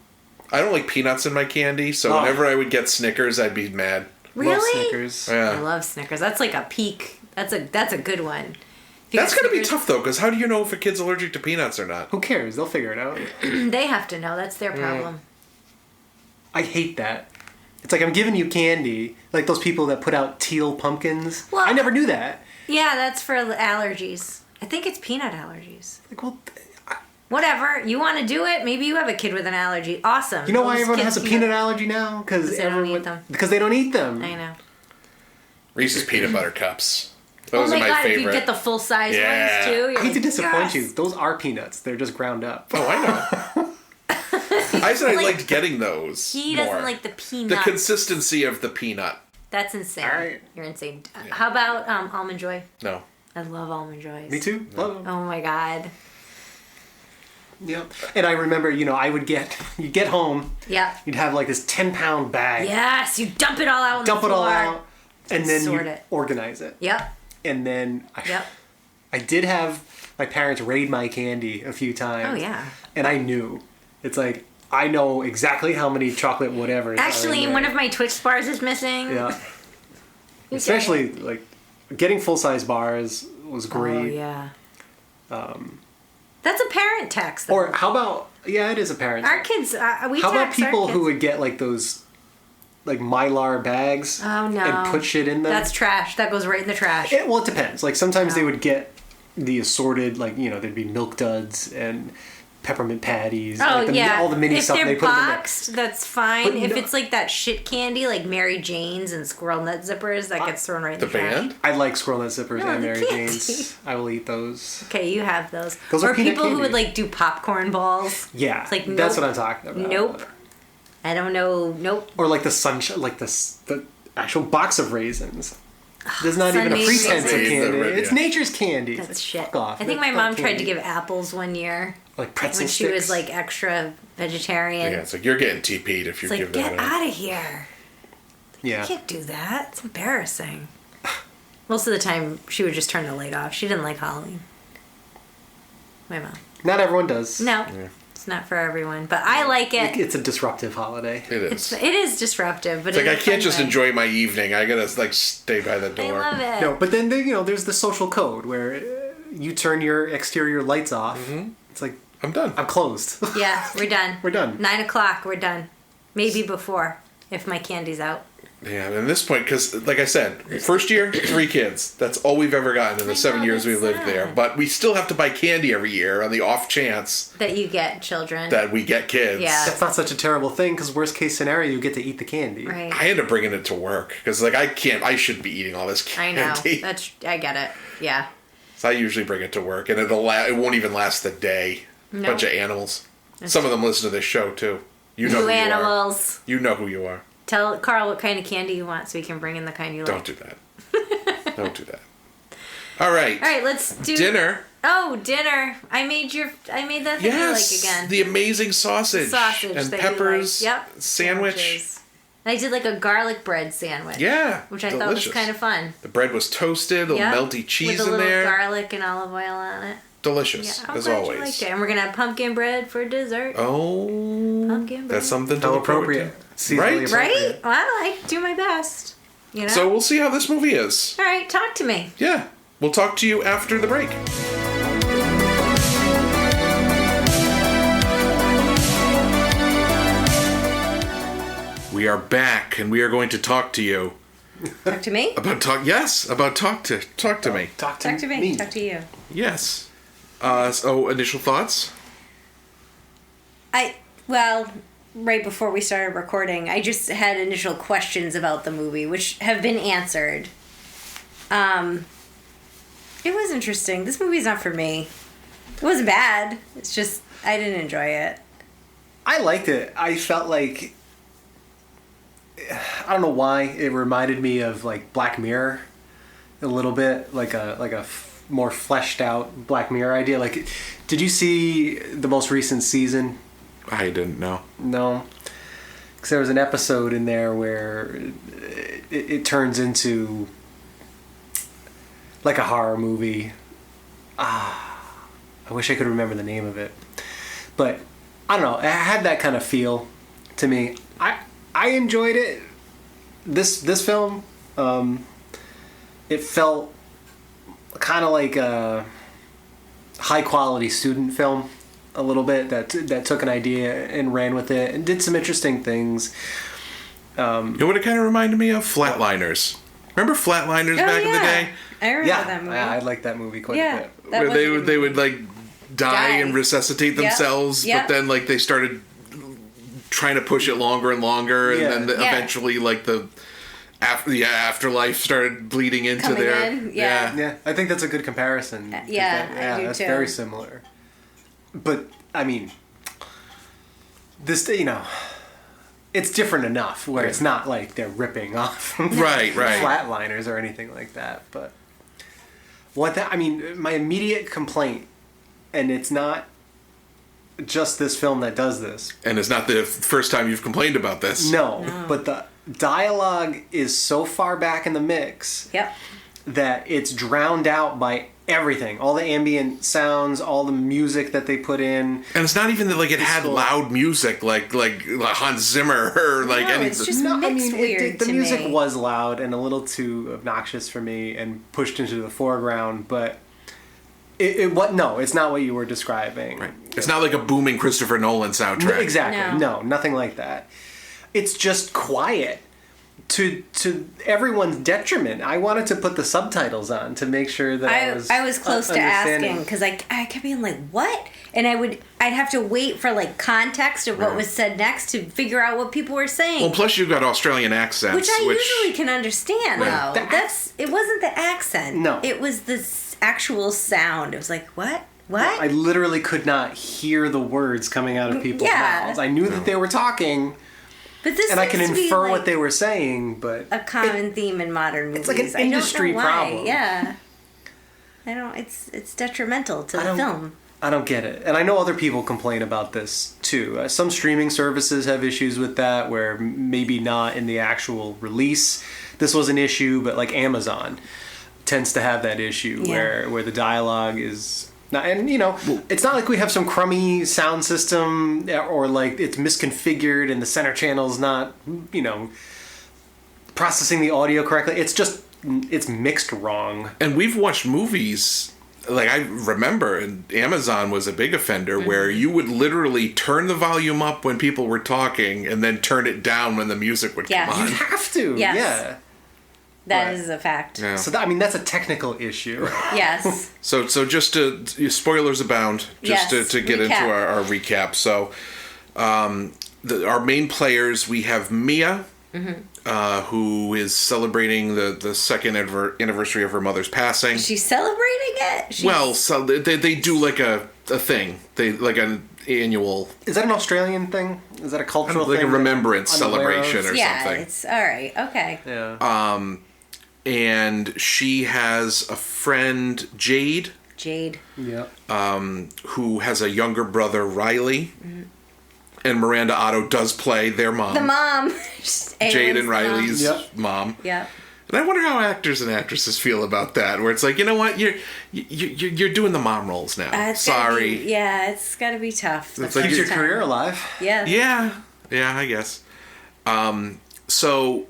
I don't like peanuts in my candy, so Oh. whenever I would get Snickers, I'd be mad. Love Really? Snickers. I Yeah. love Snickers. That's like a peak. That's a good one. If you That's get gonna be Snickers, tough though, because how do you know if a kid's allergic to peanuts or not? Who cares? They'll figure it out. They have to know. That's their problem. I hate that. It's like I'm giving you candy, like those people that put out teal pumpkins. Well, I never knew that. Yeah, that's for allergies. I think it's peanut allergies. Like, well, Whatever. You want to do it? Maybe you have a kid with an allergy. Awesome. you know why Those everyone kids has a can peanut allergy now? Because they don't eat them. Because they don't eat them. I know. Reese's peanut butter cups. Oh Those my are my God! favorite. If you get the full size Yeah. ones too, you're I hate to like, disappoint yes! you. Those are peanuts. They're just ground up. Oh, I know. I said I Like, liked getting those. He more. doesn't like the the peanut. consistency of the peanut. That's insane. All right. You're insane. How about Almond Joy? No. I love Almond Joys. Me too. Love 'em. Oh my God. Yep. And I remember, you'd get home, Yeah. you'd have like this 10-pound bag. Yes, you dump it all out on Dump the it floor. all out, and then Sort you it. organize it. Yep. And then Yep. I did have my parents raid my candy a few times. Oh yeah. And I knew. It's like, I know exactly how many chocolate whatevers. Actually, one of my Twix bars is missing. Yeah. Especially, like, getting full-size bars was great. Oh yeah. That's a parent tax. Though. Or how about, yeah, it is a parent. Our kids, we How about tax our people kids. who would get, like, those, like, Mylar bags Oh no. and put shit in them? That's trash. That goes right in the trash. Well, it depends. Like, sometimes they Oh. would get the assorted, like, there'd be Milk Duds and peppermint patties. Oh like yeah. all the mini if stuff they're they put in there. boxed, that's fine. But If no- it's like that shit candy, like Mary Jane's and Squirrel Nut Zippers, that gets thrown right in The the trash. band? I like Squirrel Nut Zippers No, and the Mary candy. Jane's. I will eat those. Okay, you have those. Those are or peanut people who candy. would like do popcorn balls. Yeah, It's like, that's nope. what I'm talking about. Nope. I don't know. Nope. Or like the sunshine, like the actual box of raisins. There's not even a Sun-made pretense of raisins. candy. Yeah. It's nature's candy. That's It's shit. Fuck off. I think That's my mom not tried to candy. give apples one year like pretzel when she sticks. was like extra vegetarian. Yeah, it's like you're getting TP'd if you It's like, give get that up. out of here. yeah. You can't do that. It's embarrassing. Most of the time, she would just turn the light off. She didn't like Halloween. My mom. Not everyone does. No, it's not for everyone, but I like it. It's a disruptive holiday. It is. It is disruptive, but It's like in I a can't fun just way. enjoy my evening. I gotta like stay by the I door. love it. No, but then there's the social code where you turn your exterior lights off. Mm-hmm. It's like I'm done. I'm closed. Yeah, we're done. We're done. 9 o'clock, we're done. Maybe before, if my candy's out. Yeah, at this point, because like I said, first year, 3 kids. That's all we've ever gotten in the 7 years we that's lived sad. there. But we still have to buy candy every year on the off chance That you get children. that we get kids. Yeah. That's not such a terrible thing because worst case scenario, you get to eat the candy. Right. I end up bringing it to work because like I shouldn't be eting all this I know. candy. I get it. Yeah. So I usually bring it to work, and it won't even last the day. No. Bunch of animals. Some of them listen to this show too. You know New who animals. you are. You know who you are. Tell Carl what kind of candy you want so he can bring in the kind you like. Don't do that. Don't do that. All right. All right, let's do Dinner. Oh, dinner! I made that thing Yes. you like again. The amazing sausage. Sausage and that peppers. You like. Yep. Sandwich. Sandwiches. I did like a garlic bread sandwich. Yeah. Which I thought was kind of fun. The bread was toasted, a little Yep. melty cheese with a in little there. garlic and olive oil on it. Delicious, Yeah, I'm as glad always. you liked it. And we're gonna have pumpkin bread for dessert. Oh, Pumpkin bread. that's something to How look forward appropriate. to. Seasonally Right? appropriate. Right? Well, I do my best. You know. So we'll see how this movie is. All right, talk to me. Yeah, we'll talk to you after the break. We are back, and we are going to talk to you Talk to me. about talk. Yes, about talk to me. Talk to Talk to me. me. Talk to you. Yes. So initial thoughts. Well, right before we started recording, I just had initial questions about the movie, which have been answered. It was interesting. This movie's not for me. It wasn't bad. It's just I didn't enjoy it. I liked it. I felt like I don't know why it reminded me of like Black Mirror a little bit, like a more fleshed out Black Mirror idea. Like, did you see the most recent season? I didn't know. No, because there was an episode in there where it turns into like a horror movie. I wish I could remember the name of it, but I don't know. It had that kind of feel to me. I enjoyed it. This film, it felt kind of like a high quality student film, a little bit that took an idea and ran with it and did some interesting things. You know what it kind of reminded me of? Flatliners. Remember Flatliners back in the day? I remember that movie. I like that movie quite a bit. that Where was a good they movie. would like die and resuscitate Yep. themselves, Yep. but then like they started trying to push it longer and longer, and Yeah. then eventually like the afterlife started bleeding into Coming their in, yeah. Yeah, I think that's a good comparison. yeah, I do that's too. very similar. But I mean, this it's different enough where it's not like they're ripping off Right. Flatliners or anything like that. But my immediate complaint, and it's not just this film that does this. And it's not the first time you've complained about this. No, but the dialogue is so far back in the mix Yep. that it's drowned out by everything, all the ambient sounds, all the music that they put in. And it's not even that like it had cool. loud music like Hans Zimmer or like No, any. it's just mixed weird The to music me. was loud and a little too obnoxious for me and pushed into the foreground, but it's not what you were describing. Right. It's not like a booming Christopher Nolan soundtrack. Exactly. No. No, nothing like that. It's just quiet to everyone's detriment. I wanted to put the subtitles on to make sure that I was close to understanding. asking because I kept being like, what? And I'd have to wait for like context of what was said next to figure out what people were saying. Well, plus you've got Australian accents, which I usually can understand Right. though. It wasn't the accent. No. It was the actual sound. It was like, what? What? I literally could not hear the words coming out of people's Yeah. mouths. I knew that they were talking, but this and I can seems to be, infer like, what they were saying, but a common theme in modern movies. it's like an I don't know industry why. problem. Yeah. I don't. It's detrimental to the film. I don't get it. And I know other people complain about this too. Some streaming services have issues with that, where maybe not in the actual release this was an issue, but like Amazon tends to have that issue where the dialogue is not, and it's not like we have some crummy sound system or like it's misconfigured and the center channel's not processing the audio correctly. It's just it's mixed wrong. And we've watched movies like I remember, and Amazon was a big offender where you would literally turn the volume up when people were talking and then turn it down when the music would Yeah. come You on. have to. Yes. Yeah. That is a fact. Yeah. So that's a technical issue. Yes. So just to spoilers abound, just Yes, to get into recap. our recap. So our main players, we have Mia, who is celebrating the second anniversary of her mother's passing. Is she celebrating it? So they do like a thing. They like an annual, Is that an Australian thing? Is that a cultural like a thing? that remembrance I'm unaware of? celebration or yeah, something. it's all right. Okay. Yeah. And she has a friend, Jade, Jade. Yeah. who has a younger brother, Riley. And Miranda Otto does play their mom. The mom. Jade and Riley's Yep. mom. Yeah. And I wonder how actors and actresses feel about that, where it's like, you know what, you're doing the mom roles now. It's gotta Sorry. be- yeah, it's got to be tough. the It's like first Keeps your time. career alive. Yeah. Yeah, I guess. So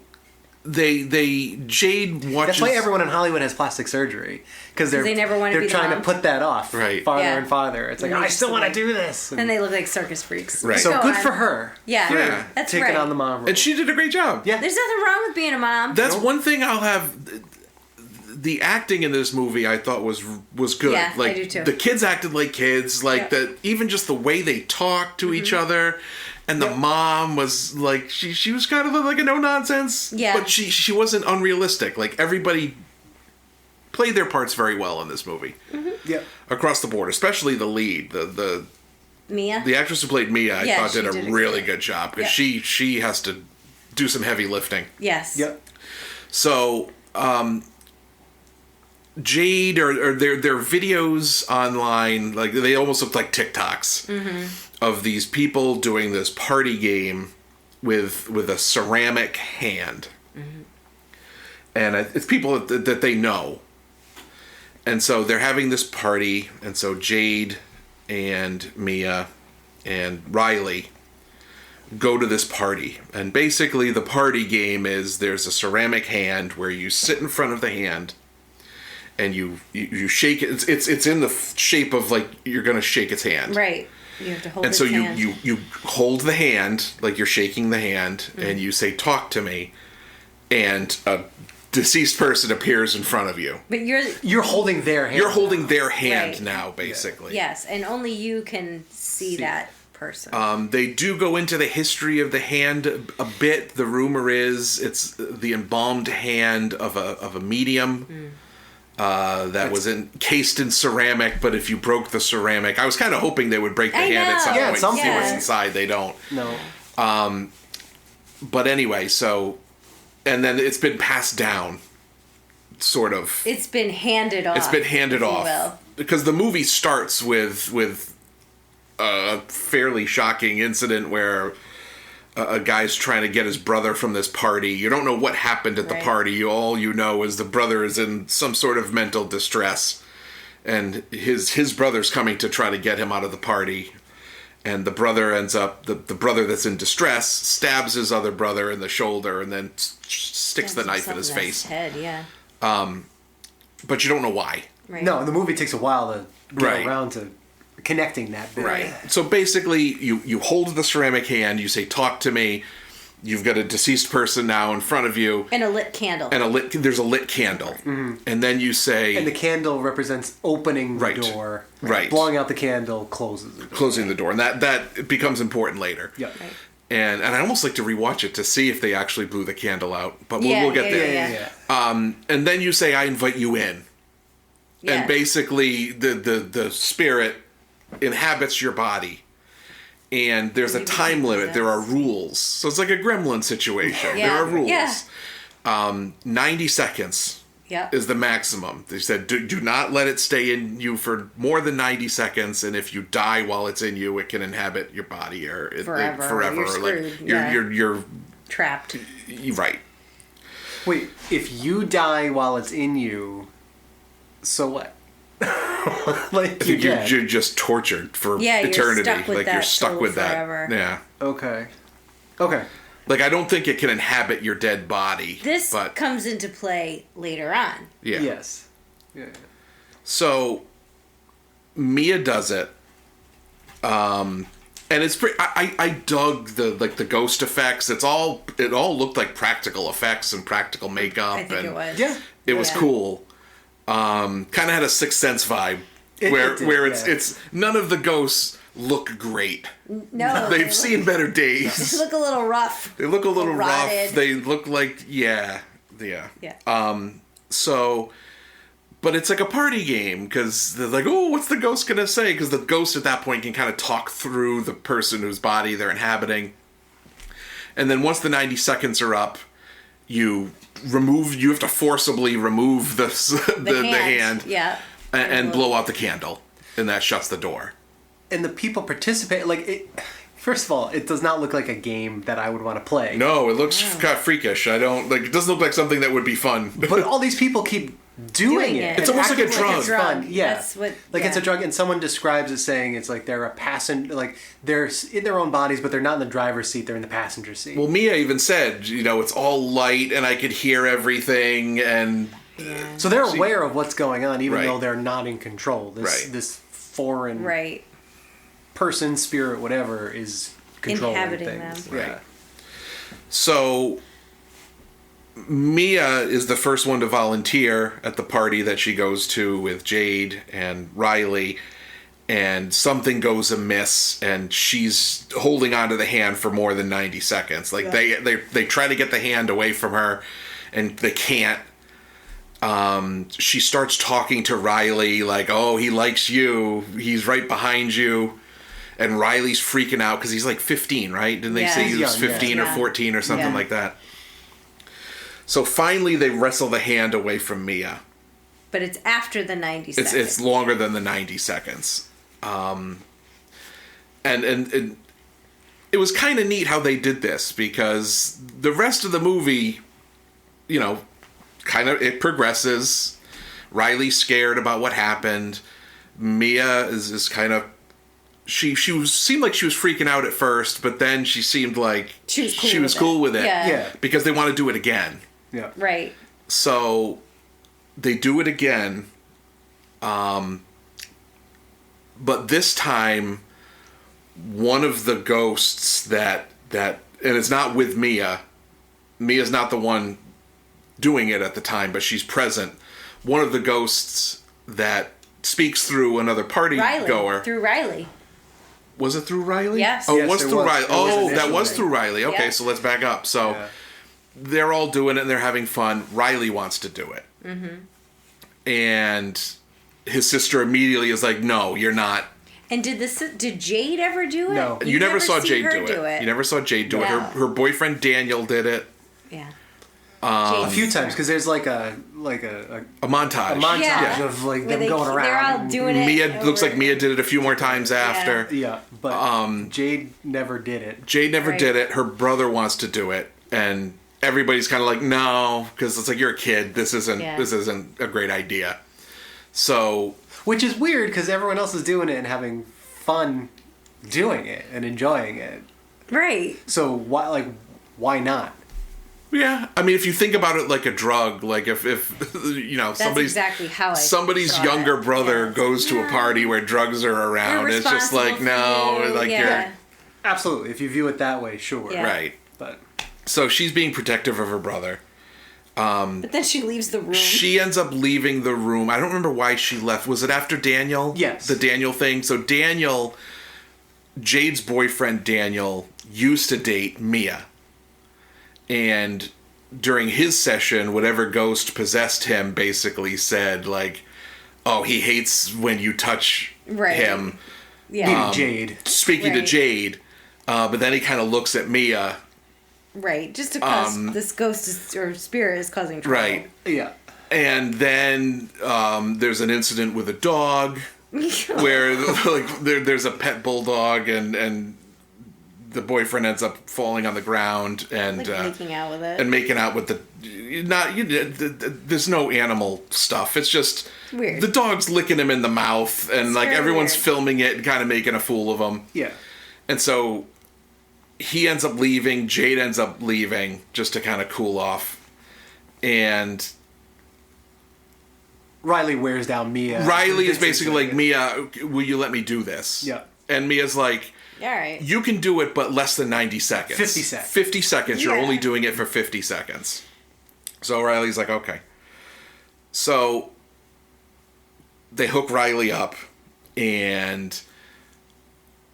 Jade watches. That's why everyone in Hollywood has plastic surgery because they never wanna they're be the trying mom. to put that off Right. farther Yeah. and farther. It's like And they I just still want to like- do this. And they look like circus freaks. Right. So Go good on. for her. Yeah. Yeah. That's Taking right. on the mom role. And she did a great job. Yeah. There's nothing wrong with being a mom. That's one thing I'll have. The acting in this movie I thought was good. Yeah, I like do too. the kids acted like kids. Like Yep. the even just the way they talked to each other, and the mom was like she was kind of like a no nonsense. Yeah. But she wasn't unrealistic. Like everybody played their parts very well in this movie Yeah. across the board, especially the lead, the Mia. actress who played Mia. I Yeah, thought she did a did a really great- good job because Yeah. she has to do some heavy lifting. Yes. Yep. So, Jade or their videos online, like they almost look like TikToks of these people doing this party game with a ceramic hand, and it's people that they know, and so they're having this party, and so Jade and Mia and Riley go to this party, and basically the party game is there's a ceramic hand where you sit in front of the hand and you shake it. It's in the shape of like you're gonna shake its hand, Right. You have to hold and its so hand. you hold the hand like you're shaking the hand, and you say talk to me, and a deceased person appears in front of you. But You're holding their hand. You're holding their hand Right. now, basically. yes, and only you can see that person. They do go into the history of the hand a bit. The rumor is it's the embalmed hand of a medium that was encased in ceramic. But if you broke the ceramic, I was kind of hoping they would break the I hand at know. some Yeah, at point some and see what's point. inside. They don't. No. But anyway, so and then it's been passed down, sort of. It's been handed off. It's been handed if you off will. because the movie starts with a fairly shocking incident where a guy's trying to get his brother from this party. You don't know what happened at the Right. party. All you know is the brother is in some sort of mental distress, and his brother's coming to try to get him out of the party. And the brother ends up the brother that's in distress stabs his other brother in the shoulder and then sticks the knife in his face. Head, yeah. But you don't know why. Right. No, the movie takes a while to get Right. around to connecting that bit. Right. So basically, you hold the ceramic hand, you say, talk to me. You've got a deceased person now in front of you, And a lit candle. and there's a lit candle. And then you say, And the candle represents opening the Right. door. Right. Blowing out the candle closes the door. closing the door. And that becomes important later. Yeah. Right. And I almost like to rewatch it to see if they actually blew the candle out. But we'll, Yeah, we'll get yeah, there. Yeah, yeah. And then you say, I invite you in. Yeah. And basically, the spirit inhabits your body. And there's a You time become limit. There are rules. So it's like a gremlin situation. Yeah. There are rules. Yeah. 90 seconds Yep. is the maximum. They said, do not let it stay in you for more than 90 seconds. And if you die while it's in you, it can inhabit your body or Forever. forever. You're Like, screwed. Yeah. you're Trapped. right. Wait, if you die while it's in you, so what? Like you're dead. You're just tortured for Yeah, you're eternity. stuck with like you're that stuck soul with forever. that. Yeah. Okay. Okay. Like I don't think it can inhabit your dead body. This but comes into play later on. yeah. Yes. Yeah. So Mia does it. And it's pretty. I dug the ghost effects. It all looked like practical effects and practical makeup. I think and it was. Yeah. it was cool. Kind of had a Sixth Sense vibe, where it did, it's none of the ghosts look great. No, They've seen better days. They look a little rough. They look a little rough. rotted. They look like yeah. So, but it's like a party game because they're like, oh, what's the ghost gonna say? Because the ghost at that point can kind of talk through the person whose body they're inhabiting. And then once the 90 seconds are up, you have to forcibly remove the hand Yeah. and blow out the candle, and that shuts the door. And the people participate. First of all, it does not look like a game that I would want to play. No, it looks kind of freakish. It doesn't look like something that would be fun. But all these people keep doing it. It's almost like a Acting drug. it's fun. Yeah. That's what, It's a drug, and someone describes it saying it's like they're a passenger, like they're in their own bodies, but they're not in the driver's seat, they're in the passenger seat. Well, Mia even said, it's all light and I could hear everything, and So they're aware of what's going on, even Right. though they're not in control. This foreign Right. person, spirit, whatever, is controlling Inhabiting things. them. Yeah. so Mia is the first one to volunteer at the party that she goes to with Jade and Riley, and something goes amiss, and she's holding onto the hand for more than 90 seconds. They try to get the hand away from her, and they can't. She starts talking to Riley like, oh, he likes you, he's right behind you. And Riley's freaking out because he's like 15, right? Didn't they Yeah. say he He's was young, 15 yeah. or 14 or something Yeah. like that? So finally they wrestle the hand away from Mia. But it's after the 90 seconds. It's longer than the 90 seconds. And it was kind of neat how they did this, because the rest of the movie, kind of it progresses. Riley's scared about what happened. Mia is kind of seemed like she was freaking out at first, but then she seemed like she was cool with it. Yeah. Because they want to do it again. Yeah. Right. So they do it again. But this time one of the ghosts that and it's not with Mia. Mia's not the one doing it at the time, but she's present. One of the ghosts that speaks through another party goer. Through Riley. Was it through Riley? Yes. Oh, Yes, it was it through was. Riley. It was Oh, that was initially. through Riley. Okay, Yeah. so let's back up. So Yeah. they're all doing it and they're having fun. Riley wants to do it. Mm-hmm. And his sister immediately is like, no, you're not. And did Jade ever do it? No. You never saw see Jade her do it. You never saw Jade do it. No. Her boyfriend Daniel did it. Yeah. A few times, because there's like a A montage. montage Yeah. of like Where them going around. They're all doing it. Mia looks like over- Mia did it a few more times after. Yeah, but Jade never did it. Jade never Right. did it. Her brother wants to do it, and everybody's kind of like, no, because it's like, you're a kid. This isn't a great idea. So Which is weird because everyone else is doing it and having fun doing it and enjoying it. Right. So why not? yeah, I mean, if you think about it like a drug, like if That's somebody's exactly how I somebody's saw younger it. brother Yeah. goes to a party where drugs are around, They're it's just like, responsible no, for you. like Yeah. Absolutely, if you view it that way, sure. Yeah. you're right. But So she's being protective of her brother. But then she leaves the room. She ends up leaving the room. I don't remember why she left. Was it after Daniel? Yes. The Daniel thing. So Daniel, Jade's boyfriend Daniel, used to date Mia. And during his session, whatever ghost possessed him basically said, like, oh, he hates when you touch Right. him. yeah. Jade. Speaking to Right. Jade. But then he kind of looks at Mia. Right. Just to cause this ghost or spirit is causing trouble. Right. Yeah. And then there's an incident with a dog where like there's a pet bulldog and the boyfriend ends up falling on the ground and Like making out with it. and making out with there's no animal stuff. It's just Weird. the dog's licking him in the mouth and It's like very everyone's weird. filming it and kind of making a fool of him. Yeah. And so he ends up leaving, Jade ends up leaving just to kind of cool off. And Riley wears down Mia. Riley is convinces basically her. like, Mia, will you let me do this? Yeah. And Mia's like, All right. you can do it, but less than 90 seconds. 50 seconds. 50 seconds. You're Yeah. only doing it for 50 seconds. So Riley's like, okay. So they hook Riley up, and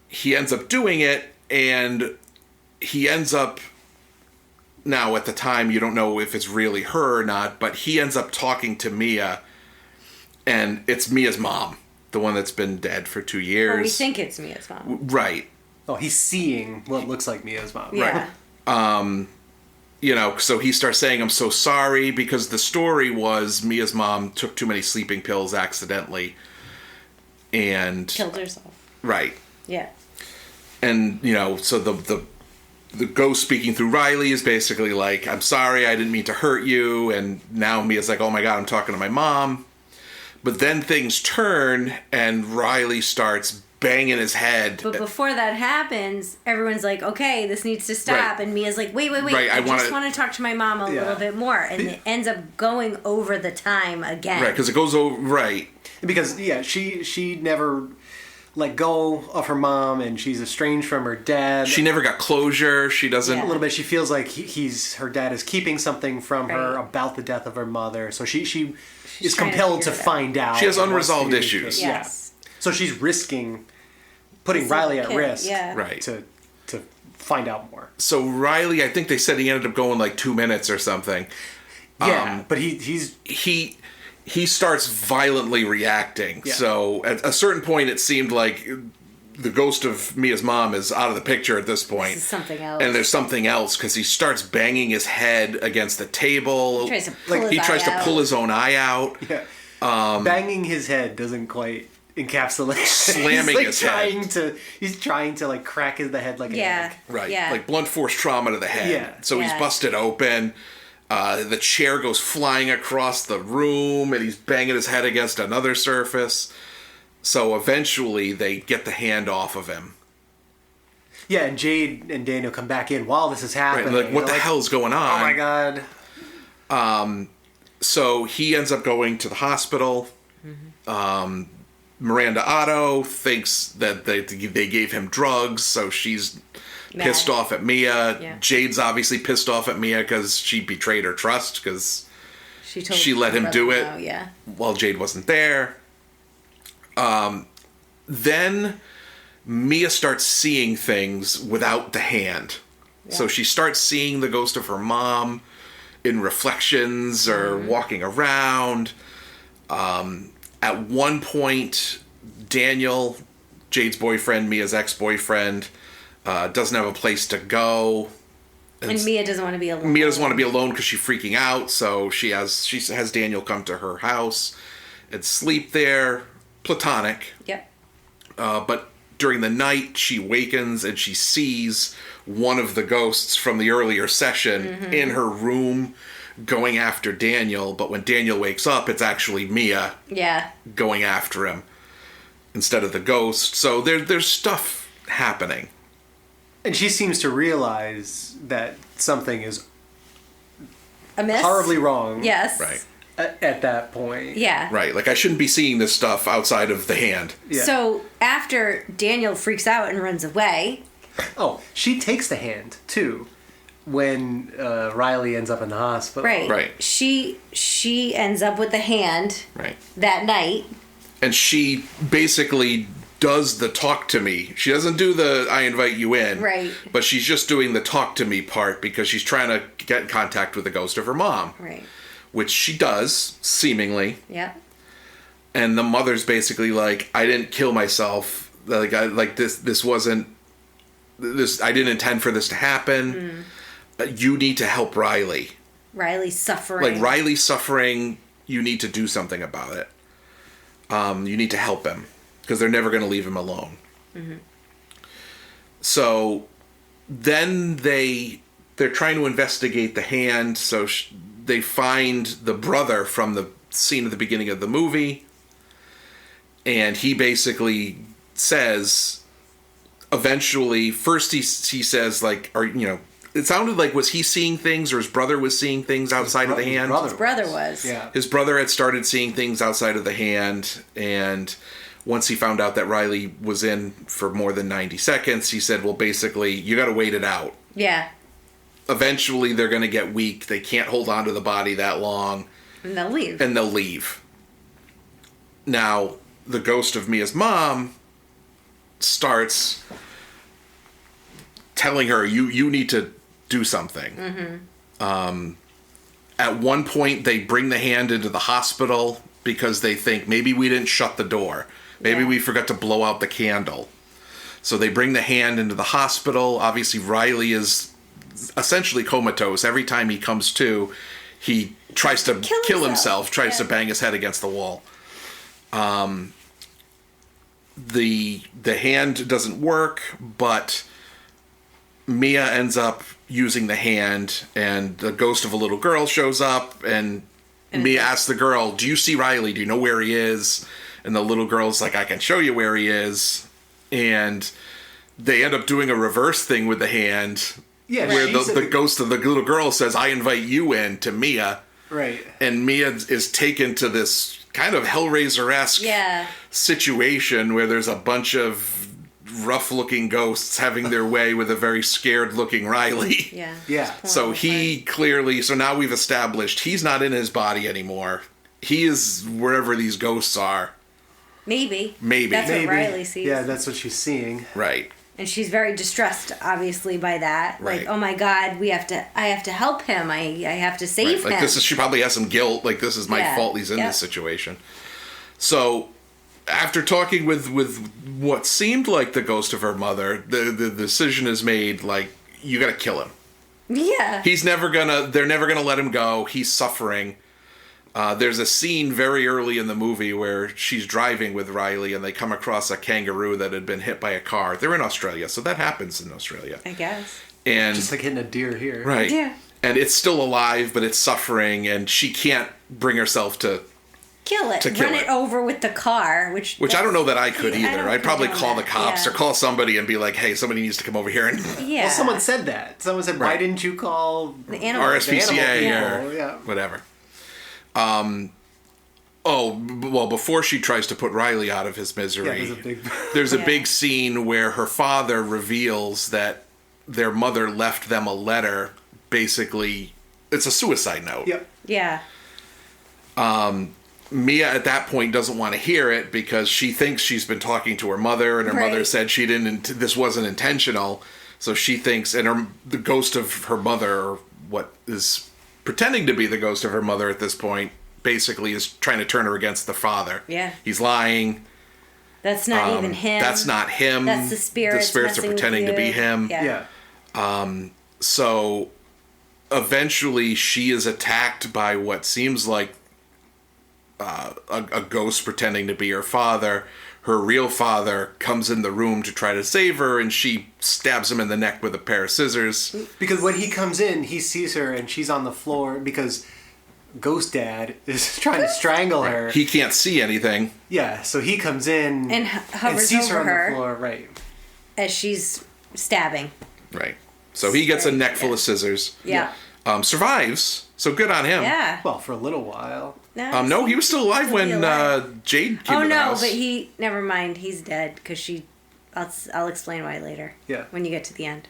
he ends up doing it, and he ends up, now at the time you don't know if it's really her or not, but he ends up talking to Mia, and it's Mia's mom, the one that's been dead for 2 years. Well, we think it's Mia's mom. Right. Oh, he's seeing what looks like Mia's mom. Yeah. You know, so he starts saying, I'm so sorry, because the story was Mia's mom took too many sleeping pills accidentally. And... Killed herself. Right. Yeah. And, you know, so the ghost speaking through Riley is basically like, I'm sorry, I didn't mean to hurt you. And now Mia's like, oh my God, I'm talking to my mom. But then things turn, and Riley starts banging his head. But before that happens, everyone's like, okay, this needs to stop. Right. And Mia's like, wait. Right, I just wanna- want to talk to my mom a Yeah. little bit more. And it ends up going over the time again. Right, because it goes over... Right. Because she never let go of her mom, and she's estranged from her dad. She never got closure. She doesn't... A little bit. She feels like her dad is keeping something from her Right. about the death of her mother. So she is trying to compelled to figure it out. find out. She has and wants to unresolved communicate. issues. Yes. Yeah. So she's risking putting It's like Riley a at kid, risk. yeah. Right. To find out more. So Riley, I think they said he ended up going like 2 minutes or something. Yeah, but he's He starts violently reacting. Yeah. So at a certain point, it seemed like the ghost of Mia's mom is out of the picture at this point. This is something else. And there's something else, because he starts banging his head against the table. He tries to pull his he eye tries to out. pull his own eye out. banging his head doesn't quite encapsulate. Slamming he's like his head. He's trying to like crack the head like an Yeah. egg. Right. Yeah. Like blunt force trauma to the head. Yeah. So he's Yeah. busted open. The chair goes flying across the room, and he's banging his head against another surface. So eventually they get the hand off of him. Yeah, and Jade and Daniel come back in while this is Right. happening. Like, what They're the hell's going on? Oh my god. So he ends up going to the hospital. Miranda Otto thinks that they gave him drugs, so she's pissed Mad. off at Mia. Yeah. Jade's obviously pissed off at Mia because she betrayed her trust because she let her him do brother it know, yeah. while Jade wasn't there. Then Mia starts seeing things without the hand. So she starts seeing the ghost of her mom in reflections or walking around. At one point, Daniel, Jade's boyfriend, Mia's ex-boyfriend, doesn't have a place to go. And Mia doesn't want to be alone. Mia doesn't want to be alone because she's freaking out, so she has Daniel come to her house and sleep there, platonic. Yep. But during the night, she wakens and she sees one of the ghosts from the earlier session in her room going after Daniel. But when Daniel wakes up, it's actually Mia Yeah. going after him instead of the ghost. So there's stuff happening. And she seems to realize that something is A miss? horribly wrong. Yes. Right. At that point. Yeah. Right. Like, I shouldn't be seeing this stuff outside of the hand. Yeah. So after Daniel freaks out and runs away, Oh, she takes the hand too when Riley ends up in the hospital. right? Right. She ends up with the hand Right. that night. And she basically does the talk to me. She doesn't do the I invite you in. Right. But she's just doing the talk to me part because she's trying to get in contact with the ghost of her mom. Right. Which she does, seemingly. Yeah. And the mother's basically like, I didn't kill myself. This wasn't this. I didn't intend for this to happen. You need to help Riley. Riley's suffering. Like, Riley's suffering. You need to do something about it. You need to help him because they're never going to leave him alone. So then they're trying to investigate the hand. So they find the brother from the scene at the beginning of the movie, and he basically says, eventually, first he says, like, it sounded like, was he seeing things or his brother was seeing things outside of the hand? His brother was. Yeah. His brother had started seeing things outside of the hand, and once he found out that Riley was in for more than 90 seconds, he said, well, basically, you got to wait it out. Yeah. Eventually, they're going to get weak. They can't hold on to the body that long. And they'll leave. And they'll leave. Now, the ghost of Mia's mom starts telling her, you need to do something. At one point, they bring the hand into the hospital because they think maybe we didn't shut the door. Maybe we forgot to blow out the candle. So they bring the hand into the hospital. Obviously, Riley is essentially comatose. Every time he comes to, he tries to kill himself, tries to bang his head against the wall. The hand doesn't work, but Mia ends up using the hand, and the ghost of a little girl shows up, and Mia asks the girl, do you see Riley? Do you know where he is? And the little girl's like, I can show you where he is. And they end up doing a reverse thing with the hand, where the ghost of the little girl says, I invite you in to Mia. Right. And Mia is taken to this kind of Hellraiser-esque situation where there's a bunch of rough-looking ghosts having their way with a very scared-looking Riley. Yeah. So so now we've established he's not in his body anymore. He is wherever these ghosts are. Maybe. That's what Riley sees. Yeah, that's what she's seeing. Right. And she's very distressed, obviously, by that. Right. Like, oh my God, I have to help him. I have to save him. Like she probably has some guilt. Like, this is my fault he's in this situation. So, after talking with what seemed like the ghost of her mother, the decision is made, like, you gotta kill him. Yeah. They're never gonna let him go. He's suffering. There's a scene very early in the movie where she's driving with Riley and they come across a kangaroo that had been hit by a car. They're in Australia, so that happens in Australia. I guess. And just like hitting a deer here. Right. Yeah. And it's still alive, but it's suffering, and she can't bring herself to kill it. Run it over with the car, which I don't know that I could either. I'd probably call the that. cops or call somebody and be like, hey, somebody needs to come over here. And Yeah. Well, someone said that. Someone said, why didn't you call the animal RSPCA or whatever. Before she tries to put Riley out of his misery, there's a big scene where her father reveals that their mother left them a letter. Basically, it's a suicide note. Yep. Yeah. Mia at that point doesn't want to hear it because she thinks she's been talking to her mother, and her mother said this wasn't intentional. So she thinks, and the ghost of her mother, or what is pretending to be the ghost of her mother at this point, basically is trying to turn her against the father. Yeah. He's lying. That's not even him. That's not him. That's the spirits. The spirits are pretending to be him. Yeah. So eventually she is attacked by what seems like a ghost pretending to be her father. Her real father comes in the room to try to save her, and she stabs him in the neck with a pair of scissors. Because when he comes in, he sees her and she's on the floor because Ghost Dad is trying to strangle her. He can't see anything. Yeah, so he comes in and hovers sees over her on the floor, right? As she's stabbing. Right. So he gets a neck full of scissors. Yeah. Survives. So good on him. Yeah. Well, for a little while. No, he was still alive when Jade came to the house. But never mind. He's dead because I'll explain why later. Yeah. When you get to the end.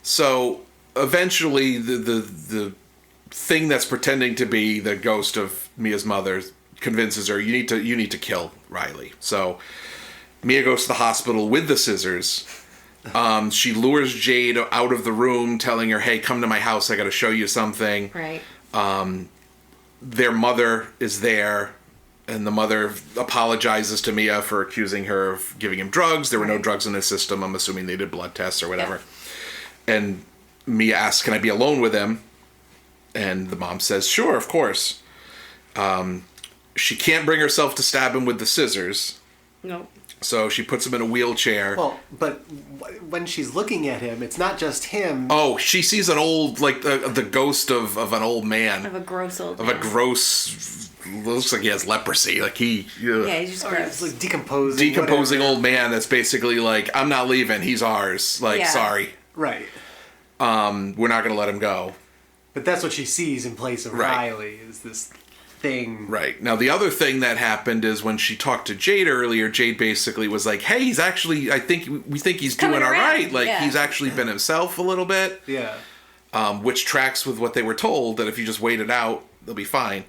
So eventually, the thing that's pretending to be the ghost of Mia's mother convinces her, you need to kill Riley. So Mia goes to the hospital with the scissors. She lures Jade out of the room, telling her, hey, come to my house, I gotta show you something. Right. Their mother is there, and the mother apologizes to Mia for accusing her of giving him drugs. There were no drugs in his system. I'm assuming they did blood tests or whatever. Yeah. And Mia asks, can I be alone with him? And the mom says, sure, of course. She can't bring herself to stab him with the scissors. Nope. So she puts him in a wheelchair. Well, but when she's looking at him, it's not just him. Oh, she sees an old, like the ghost of an old man. Of a gross old man. Of a gross, looks like he has leprosy. Like yeah, he's just gross. It's like decomposing. Decomposing old man that's basically like, I'm not leaving, he's ours. Like, sorry. Right. we're not going to let him go. But that's what she sees in place of Right. Riley, is this thing. Right. Now, the other thing that happened is when she talked to Jade earlier, Jade basically was like, hey, he's actually, we think he's doing coming all around, right. Like, yeah. he's actually been himself a little bit, Yeah. which tracks with what they were told, that if you just wait it out, they'll be fine.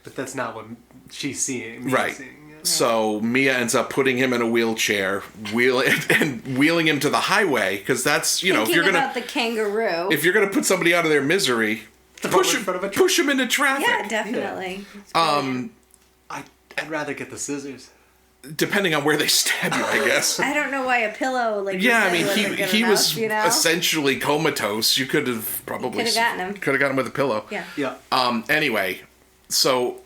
But that's not what she's seeing. Mia's Right. seeing, yeah. So Mia ends up putting him in a wheelchair, wheeling him to the highway, because that's, if Thinking you're gonna about the kangaroo. if you're gonna put somebody out of their misery, push in front of a him, truck. push him into traffic. Yeah, definitely. I'd rather get the scissors. Depending on where they stab you, I guess. I don't know why a pillow like you Yeah, I said mean, wasn't good he enough, was you know? essentially comatose. You could have probably Could have gotten him. Could have gotten him with a pillow. Yeah. Yeah. Anyway, so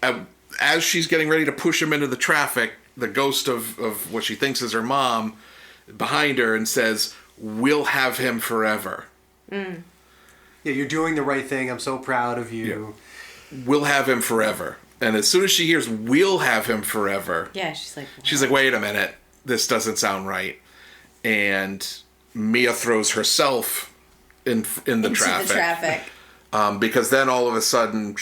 as she's getting ready to push him into the traffic, the ghost of what she thinks is her mom behind her and says, "We'll have him forever. Yeah, you're doing the right thing. I'm so proud of you. We'll have him forever." And as soon as she hears "we'll have him forever," Yeah, she's like, she's like, "Wait a minute, this doesn't sound right." And Mia throws herself in the into traffic. the traffic. Because then all of a sudden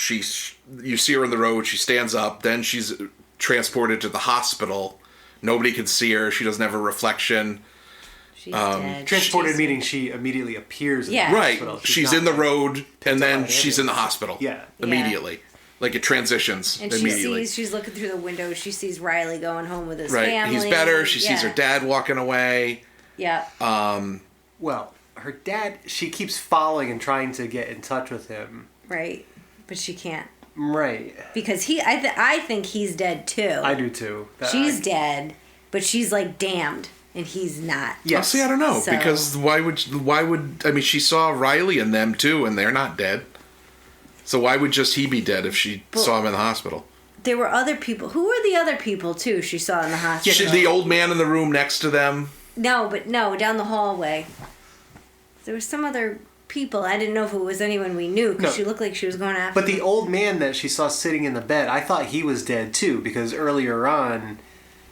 you see her in the road, she stands up, then she's transported to the hospital. Nobody can see her, she doesn't have a reflection. She's dead. Transported She's- meaning she immediately appears in Yeah. the Right, hospital. she's not in the like- road, and picked up then by she's in the ambulance. hospital. Yeah. Immediately. Like it transitions And she immediately. she's looking through the window. She sees Riley going home with his Right, family. he's better, she sees Yeah. her dad walking away. Yeah. Well, her dad, she keeps following and trying to get in touch with him. Right. But she can't. Right. Because I think he's dead too. I do too. She's dead, but she's like damned, and he's not. Yes. See, I don't know, So- because why would I mean, she saw Riley and them too, and they're not dead. So why would just he be dead if she saw him in the hospital? There were other people. Who were the other people too? She saw in the hospital. The old man in the room next to them. No, down the hallway. There was some other people. I didn't know if it was anyone we knew because No. she looked like she was going after. But the old man that she saw sitting in the bed, I thought he was dead too, because earlier on,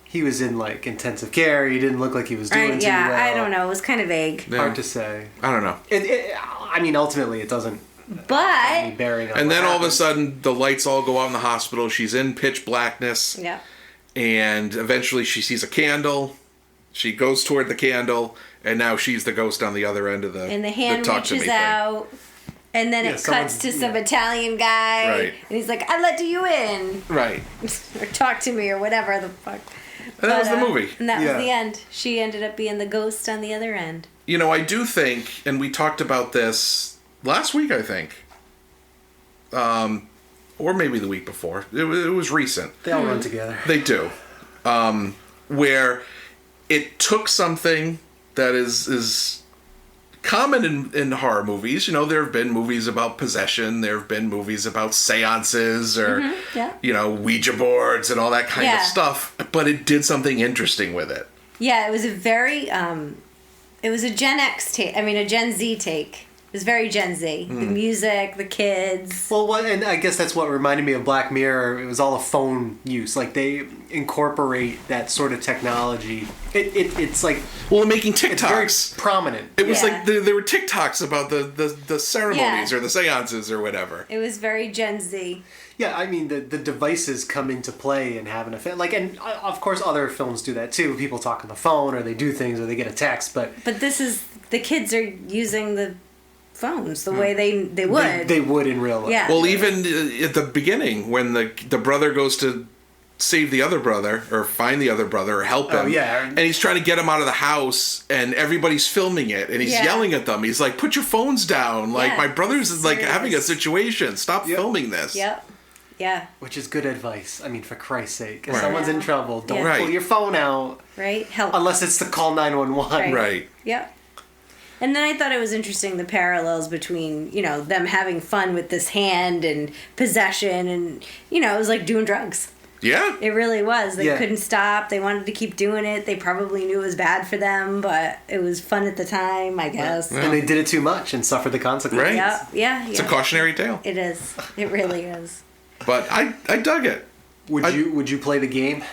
he was in like intensive care. He didn't look like he was doing too well. I don't know. It was kind of vague. Yeah. Hard to say. I don't know. I mean, ultimately, it doesn't have But any bearing on And what then all of a happened. sudden, the lights all go out in the hospital. She's in pitch blackness. yeah, And eventually she sees a candle. She goes toward the candle, and now she's the ghost on the other end of the and the hand talk to me reaches thing. out, and then Yeah, it cuts to someone's- some Italian guy, Right. and he's like, "I let you in," Right. or "Talk to me," or whatever the fuck. And that was the But, movie. And that Yeah. was the end. She ended up being the ghost on the other end. You know, I do think, and we talked about this last week, I think. Or maybe the week before. It was recent. They all run together. They do. Where it took something that is common in horror movies. You know, there have been movies about possession. There have been movies about seances or, yeah. you know, Ouija boards and all that kind of Yeah. stuff. But it did something interesting with it. Yeah, it was a very, it was a Gen X take. I mean, a Gen Z take. It was very Gen Z. The music, the kids. Well, and I guess that's what reminded me of Black Mirror. It was all a phone use. Like, they incorporate that sort of technology. It's like, Well, making it's very TikToks. prominent. It was Yeah. like there were TikToks about the ceremonies Yeah. or the seances or whatever. It was very Gen Z. Yeah, I mean, the devices come into play and have an effect. Like, and of course other films do that too. People talk on the phone or they do things or they get a text, but But this is, the kids are using the phones the way they would. they would in real life. Yeah. Well, even at the beginning, when the brother goes to save the other brother or find the other brother or help him, Oh, yeah. and he's trying to get him out of the house, and everybody's filming it, and he's Yeah. yelling at them. He's like, "Put your phones down! Like Yeah. my brother's like Serious. having a situation. Stop Yep. filming this." Yep. Yeah. Which is good advice. I mean, for Christ's sake. If Right. someone's in trouble, don't Yeah. pull Right. your phone out Right? Help. unless it's to call 911. Right. Yep. And then I thought it was interesting the parallels between, you know, them having fun with this hand and possession and, you know, it was like doing drugs. Yeah. It really was. They Yeah. couldn't stop. They wanted to keep doing it. They probably knew it was bad for them, but it was fun at the time, I guess. And they did it too much and suffered the consequences. Right. Yeah, yeah, It's a yeah. cautionary tale. It is. It really is. But I dug it. Would you play the game?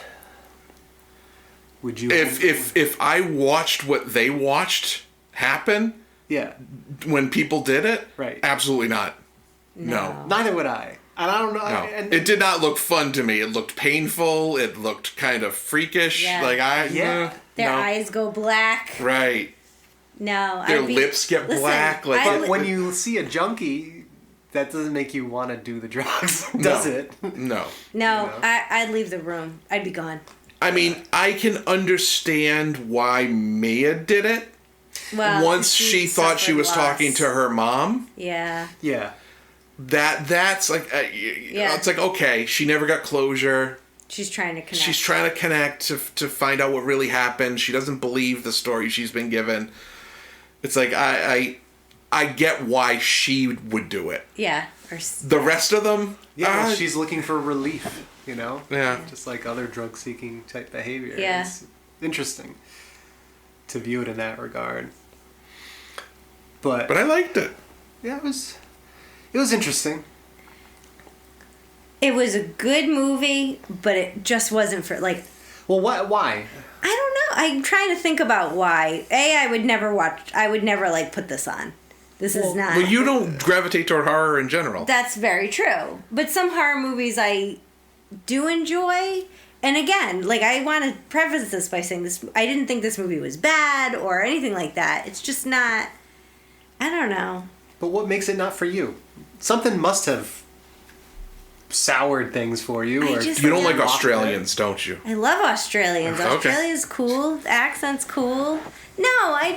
Would you? If I watched what they watched happen, Yeah. when people did it? Right. Absolutely not. No. Neither would I. And I don't know. No. And It did not look fun to me. It looked painful. It looked kind of freakish. Yeah. Their no. eyes go black. Right. No. Their I'd be- lips get Listen, black. Like I But when you see a junkie, that doesn't make you want to do the drugs, No. does it? No. No, know? I'd leave the room. I'd be gone. I mean, I can understand why Mia did it. Well, Once she thought she suffered was loss. talking to her mom. Yeah. Yeah. That's like it's like, okay, she never got closure. She's trying to connect. She's trying to connect to find out what really happened. She doesn't believe the story she's been given. It's like I get why she would do it. Yeah. The rest of them, Yeah, she's looking for relief, you know? Yeah. Just like other drug seeking type behavior. Yeah. It's interesting to view it in that regard. But I liked it. yeah, it was interesting. It was a good movie, but it just wasn't for like. Well, why? I don't know. I'm trying to think about why. I would never watch. I would never like put this on. This is not. Well, you don't gravitate toward horror in general. That's very true. But some horror movies I do enjoy. And again, like I want to preface this by saying this: I didn't think this movie was bad or anything like that. It's just not. I don't know. But what makes it not for you? Something must have soured things for you. I Or just- You don't like Yeah. Australians, don't you? I love Australians. Okay. Australia's cool. The accent's cool. No, I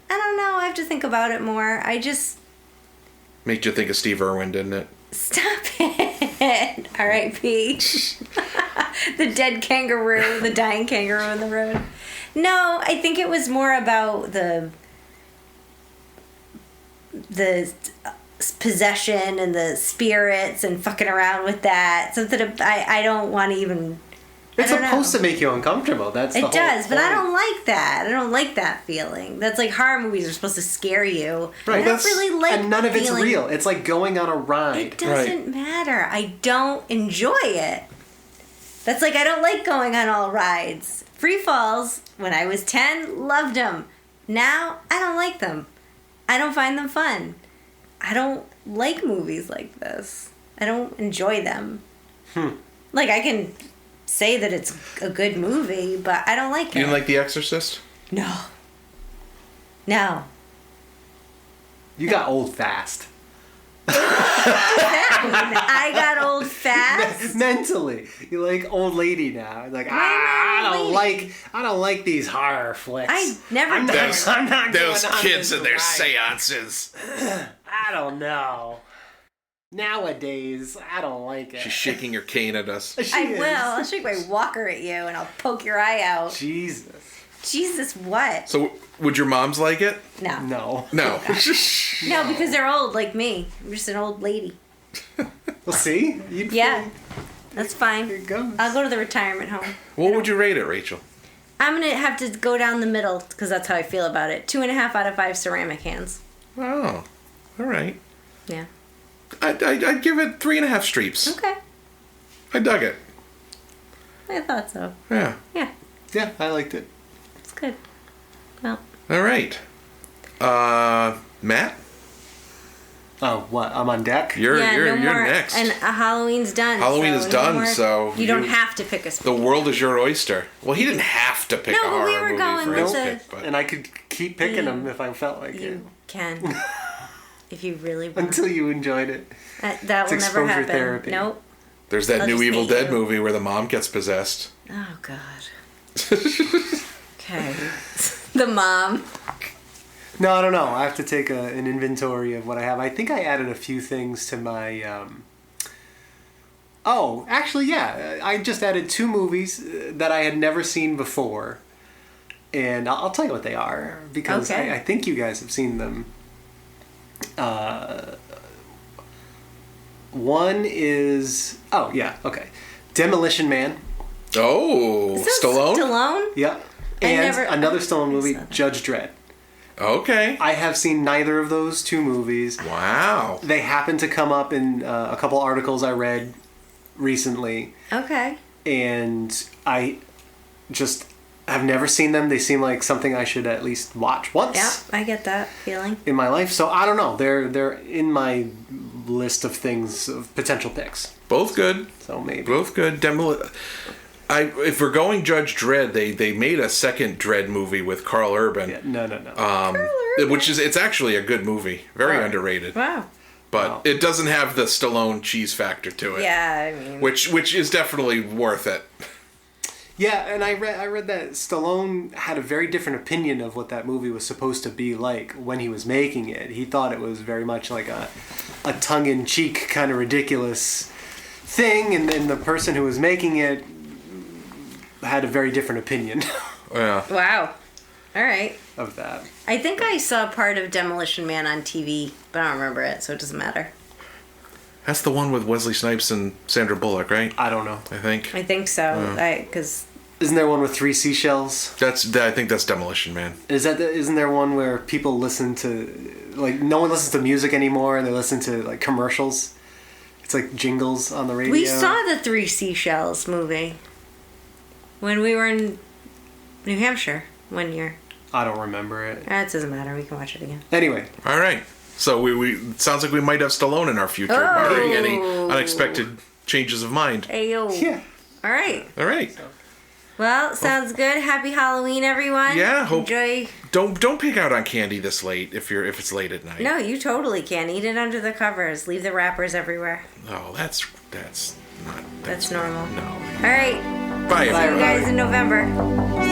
don't know. I have to think about it more. Made you think of Steve Irwin, didn't it? Stop it. R.I.P. The dead kangaroo, the dying kangaroo in the road. No, I think it was more about the possession and the spirits and fucking around with that. Something I don't want to even. it's I don't supposed know. to make you uncomfortable. That's the It whole does, but I point. don't like that. I don't like that feeling. That's like horror movies are supposed to scare you. Right. I don't really like and none of it's feeling- real. It's like going on a ride. It doesn't matter. I don't enjoy it. That's like I don't like going on all rides. Free falls, when I was 10, loved them. Now, I don't like them. I don't find them fun. I don't like movies like this. I don't enjoy them. Like, I can say that it's a good movie, but I don't like it. You didn't like The Exorcist? No. No. You got old fast. I got old fast. Mentally, you're like old lady now. Like Why am I I old don't lady? I don't like these horror flicks. I never I'm did. not, I'm not Those going on kids this and their ride. seances. I don't know. Nowadays, I don't like it. She's shaking her cane at us. She I is. will. I'll shake my walker at you and I'll poke your eye out. Jesus. Jesus, what? So, would your moms like it? No. No. No. No, because they're old like me. I'm just an old lady. Well, see? You'd Yeah. That's fine. Here it goes. I'll go to the retirement home. What would you rate it, Rachel? I'm going to have to go down the middle because that's how I feel about it. 2.5 out of 5 ceramic hands. Oh, all right. Yeah. I'd give it 3.5 streeps. Okay. I dug it. I thought so. Yeah. Yeah. Yeah, I liked it. It's good. Well, All right. Matt, Oh, what? I'm on deck? you're yeah, you're no you're more. next. And Halloween's done. Halloween so is no done, more- so You don't you- have to pick a The world is your oyster. Well, he didn't have to pick No, a but horror we were movie going for with his the- pick, but And I could keep picking them if I felt like it. You can. If you really want. Until you enjoyed it. That will It's never exposure happen. therapy. Nope. there's that I'll new just Evil hate Dead you. movie where the mom gets possessed. Oh God. Okay. The mom. No, I don't know. I have to take an inventory of what I have. I think I added a few things to my. Oh, actually, yeah. I just added 2 movies that I had never seen before. And I'll tell you what they are because Okay. I think you guys have seen them. One is. Oh, yeah, okay. Demolition Man. Oh, Is this Stallone? Stallone? Yep. I And never- another I Stallone movie, saw that. Judge Dredd. Okay. I have seen neither of those 2 movies. Wow. They happen to come up in a couple articles I read recently, Okay. and I just I've never seen them. They seem like something I should at least watch once Yeah, I get that feeling. in my life. So I don't know. They're in my list of things of potential picks. Both good. So maybe. Both good. If we're going Judge Dredd, they made a second Dredd movie with Carl Urban. Yeah, no. Which is, it's actually a good movie. Very Alright. underrated. Wow. But Wow. it doesn't have the Stallone cheese factor to it. Yeah, I mean. Which is definitely worth it. Yeah, and I read that Stallone had a very different opinion of what that movie was supposed to be like when he was making it. He thought it was very much like a tongue-in-cheek kind of ridiculous thing, and then the person who was making it had a very different opinion Yeah. Wow. All right. of that. I think I saw part of Demolition Man on TV, but I don't remember it, so it doesn't matter. That's the one with Wesley Snipes and Sandra Bullock, right? I don't know. I think. I think so. Because Isn't there one with 3 seashells? I think that's Demolition Man. Isn't there one where people listen to, like, no one listens to music anymore and they listen to, like, commercials? It's like jingles on the radio. we saw the 3 Seashells movie when we were in New Hampshire one year. I don't remember it. It doesn't matter. We can watch it again. Anyway, All right. So we it sounds like we might have Stallone in our future, barring any unexpected changes of mind. Ayo. yeah. All right. All right. Well, sounds good. Happy Halloween, everyone. Yeah, hope- Enjoy. Don't pick out on candy this late if it's late at night. No, you totally can. Eat it under the covers. Leave the wrappers everywhere. Oh, that's not. That's normal. No. All right. Bye, See you everybody. guys in November.